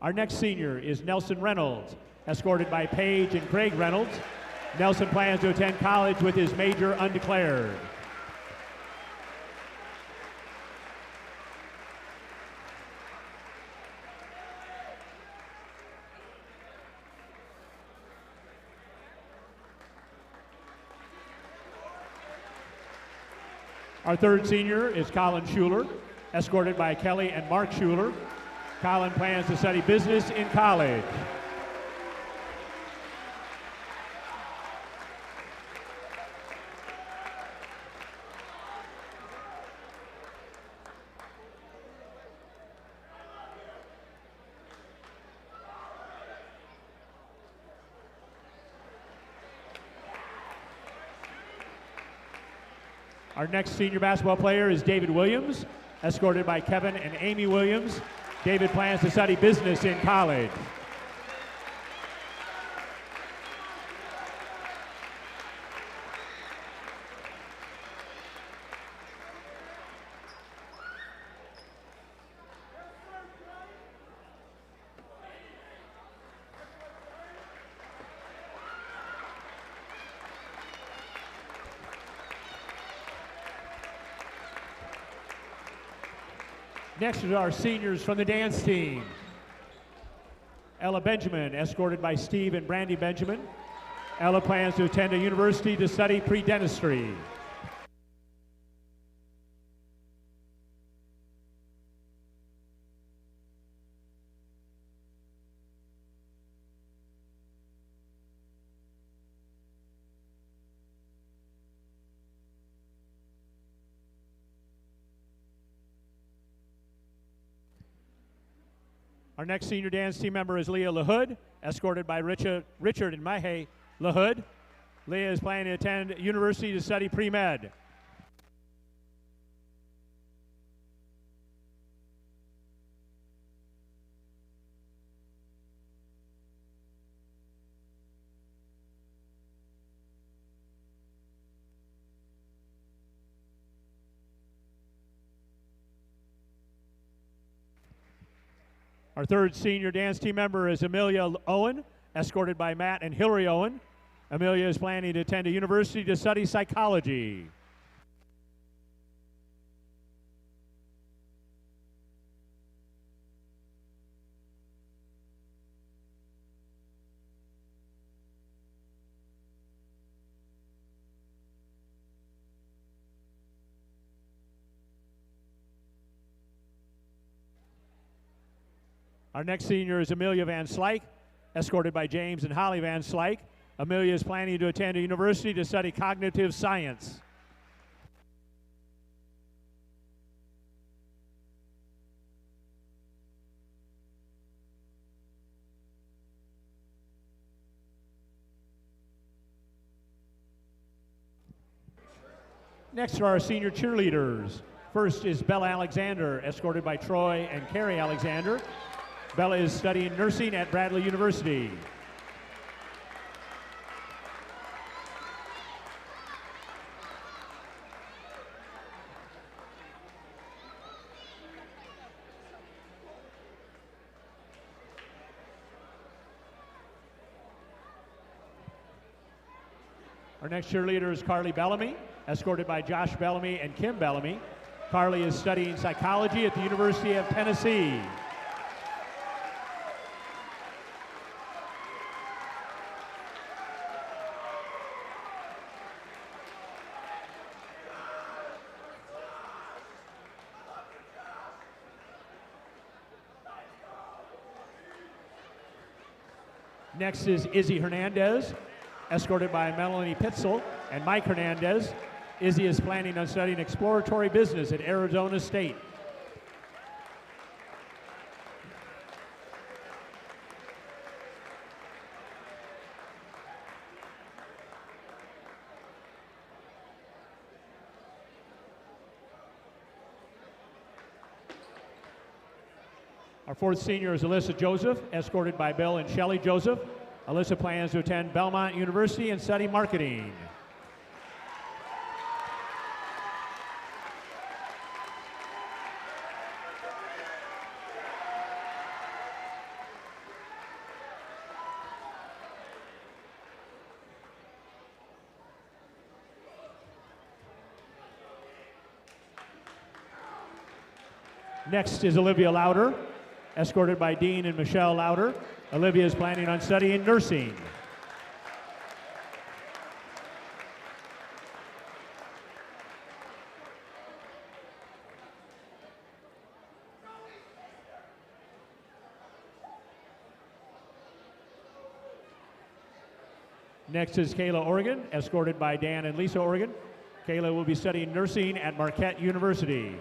Our next senior is Nelson Reynolds, escorted by Paige and Craig Reynolds. Nelson plans to attend college with his major undeclared. Our third senior is Colin Schuler, escorted by Kelly and Mark Schuler. Colin plans to study business in college. Our next senior basketball player is David Williams, escorted by Kevin and Amy Williams. David plans to study business in college. Next is our seniors from the dance team. Ella Benjamin, escorted by Steve and Brandy Benjamin. Ella plans to attend a university to study pre-dentistry. Our next senior dance team member is Leah LaHood, escorted by Richard and Mahe LaHood. Leah is planning to attend university to study pre-med. Our third senior dance team member is Amelia Owen, escorted by Matt and Hillary Owen. Amelia is planning to attend a university to study psychology. Our next senior is Amelia Van Slyke, escorted by James and Holly Van Slyke. Amelia is planning to attend a university to study cognitive science. Next are our senior cheerleaders. First is Bella Alexander, escorted by Troy and Carrie Alexander. Bella is studying nursing at Bradley University. Our next cheerleader is Carly Bellamy, escorted by Josh Bellamy and Kim Bellamy. Carly is studying psychology at the University of Tennessee. Next is Izzy Hernandez, escorted by Melanie Pitzel and Mike Hernandez. Izzy is planning on studying exploratory business at Arizona State. Our fourth senior is Alyssa Joseph, escorted by Bill and Shelley Joseph. Alyssa plans to attend Belmont University and study marketing. Next is Olivia Lauder, escorted by Dean and Michelle Lauder. Olivia is planning on studying nursing. Next is Kayla Oregon, escorted by Dan and Lisa Oregon. Kayla will be studying nursing at Marquette University.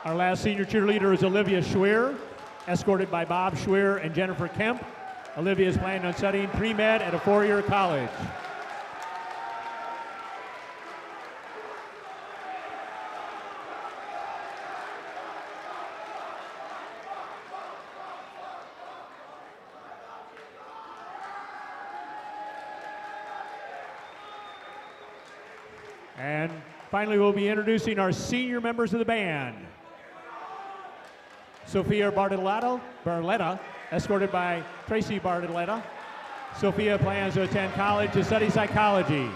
Our last senior cheerleader is Olivia Schweer, escorted by Bob Schweer and Jennifer Kemp. Olivia is planning on studying pre-med at a four-year college. And finally, we'll be introducing our senior members of the band. Sophia Barletta, escorted by Tracy Barletta. Sophia plans to attend college to study psychology.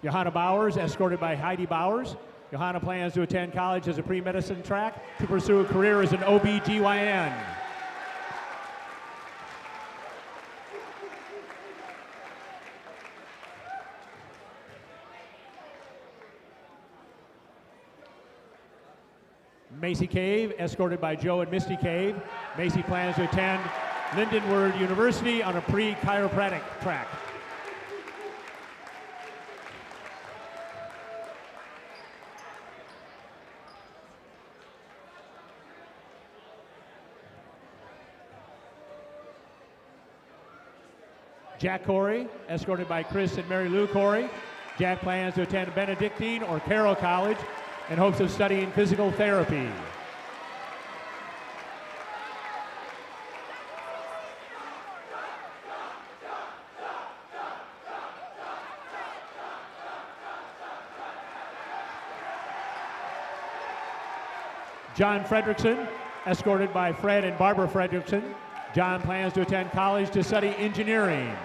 Johanna Bowers, escorted by Heidi Bowers. Johanna plans to attend college as a pre-medicine track to pursue a career as an OB/GYN. Macy Cave, escorted by Joe and Misty Cave. Macy plans to attend Lindenwood University on a pre-chiropractic track. Jack Corey, escorted by Chris and Mary Lou Corey. Jack plans to attend Benedictine or Carroll College in hopes of studying physical therapy. John Fredrickson, escorted by Fred and Barbara Fredrickson. John plans to attend college to study engineering.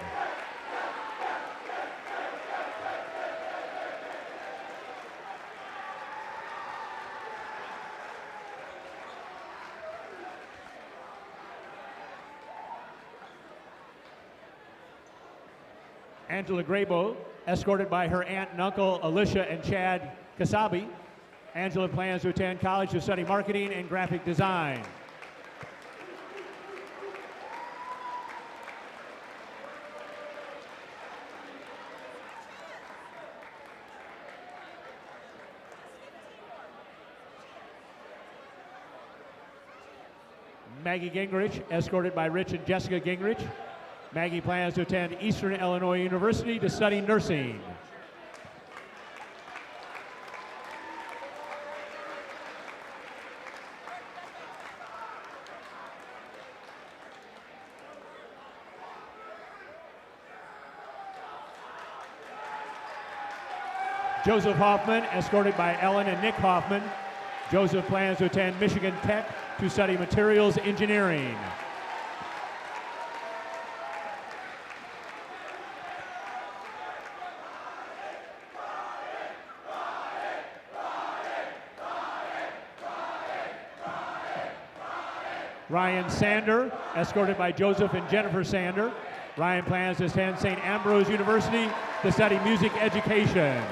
Angela Graybo, escorted by her aunt and uncle Alicia and Chad Kasabi. Angela plans to attend college to study marketing and graphic design. Maggie Gingrich, escorted by Rich and Jessica Gingrich. Maggie plans to attend Eastern Illinois University to study nursing. Joseph Hoffman, escorted by Ellen and Nick Hoffman. Joseph plans to attend Michigan Tech to study materials engineering. Ryan Sander, escorted by Joseph and Jennifer Sander. Ryan plans to attend St. Ambrose University to study music education.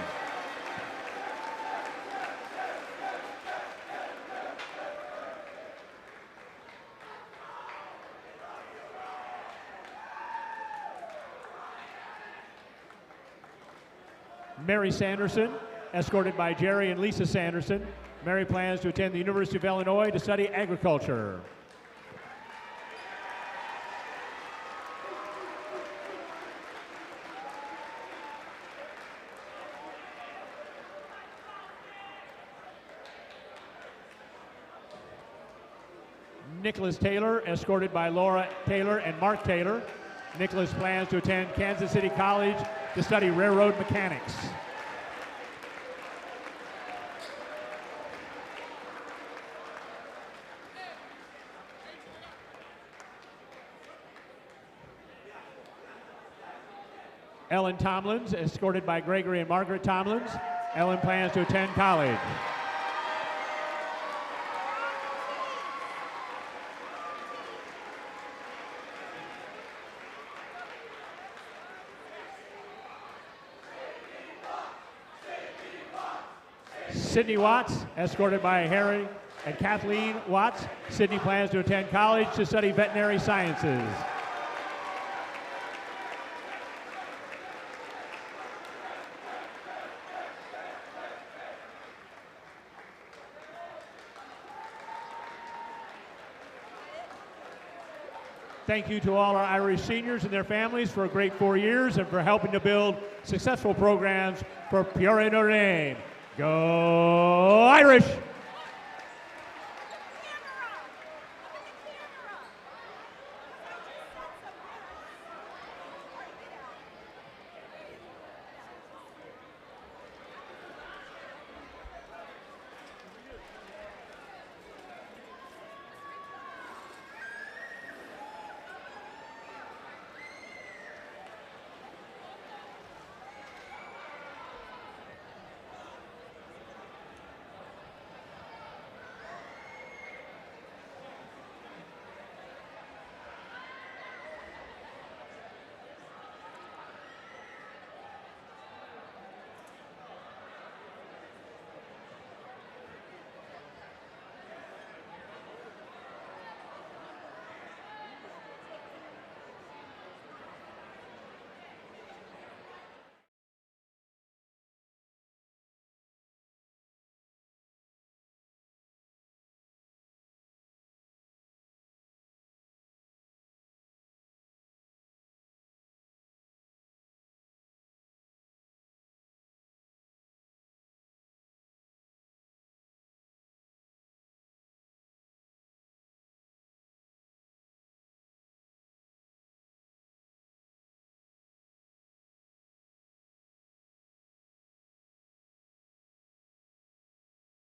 Mary Sanderson, escorted by Jerry and Lisa Sanderson. Mary plans to attend the University of Illinois to study agriculture. Nicholas Taylor, escorted by Laura Taylor and Mark Taylor. Nicholas plans to attend Kansas City College to study railroad mechanics. Ellen Tomlins, escorted by Gregory and Margaret Tomlins. Ellen plans to attend college. Sydney Watts, escorted by Harry and Kathleen Watts. Sydney plans to attend college to study veterinary sciences. Thank you to all our Irish seniors and their families for a great 4 years and for helping to build successful programs for Peoria Notre Dame. Go Irish!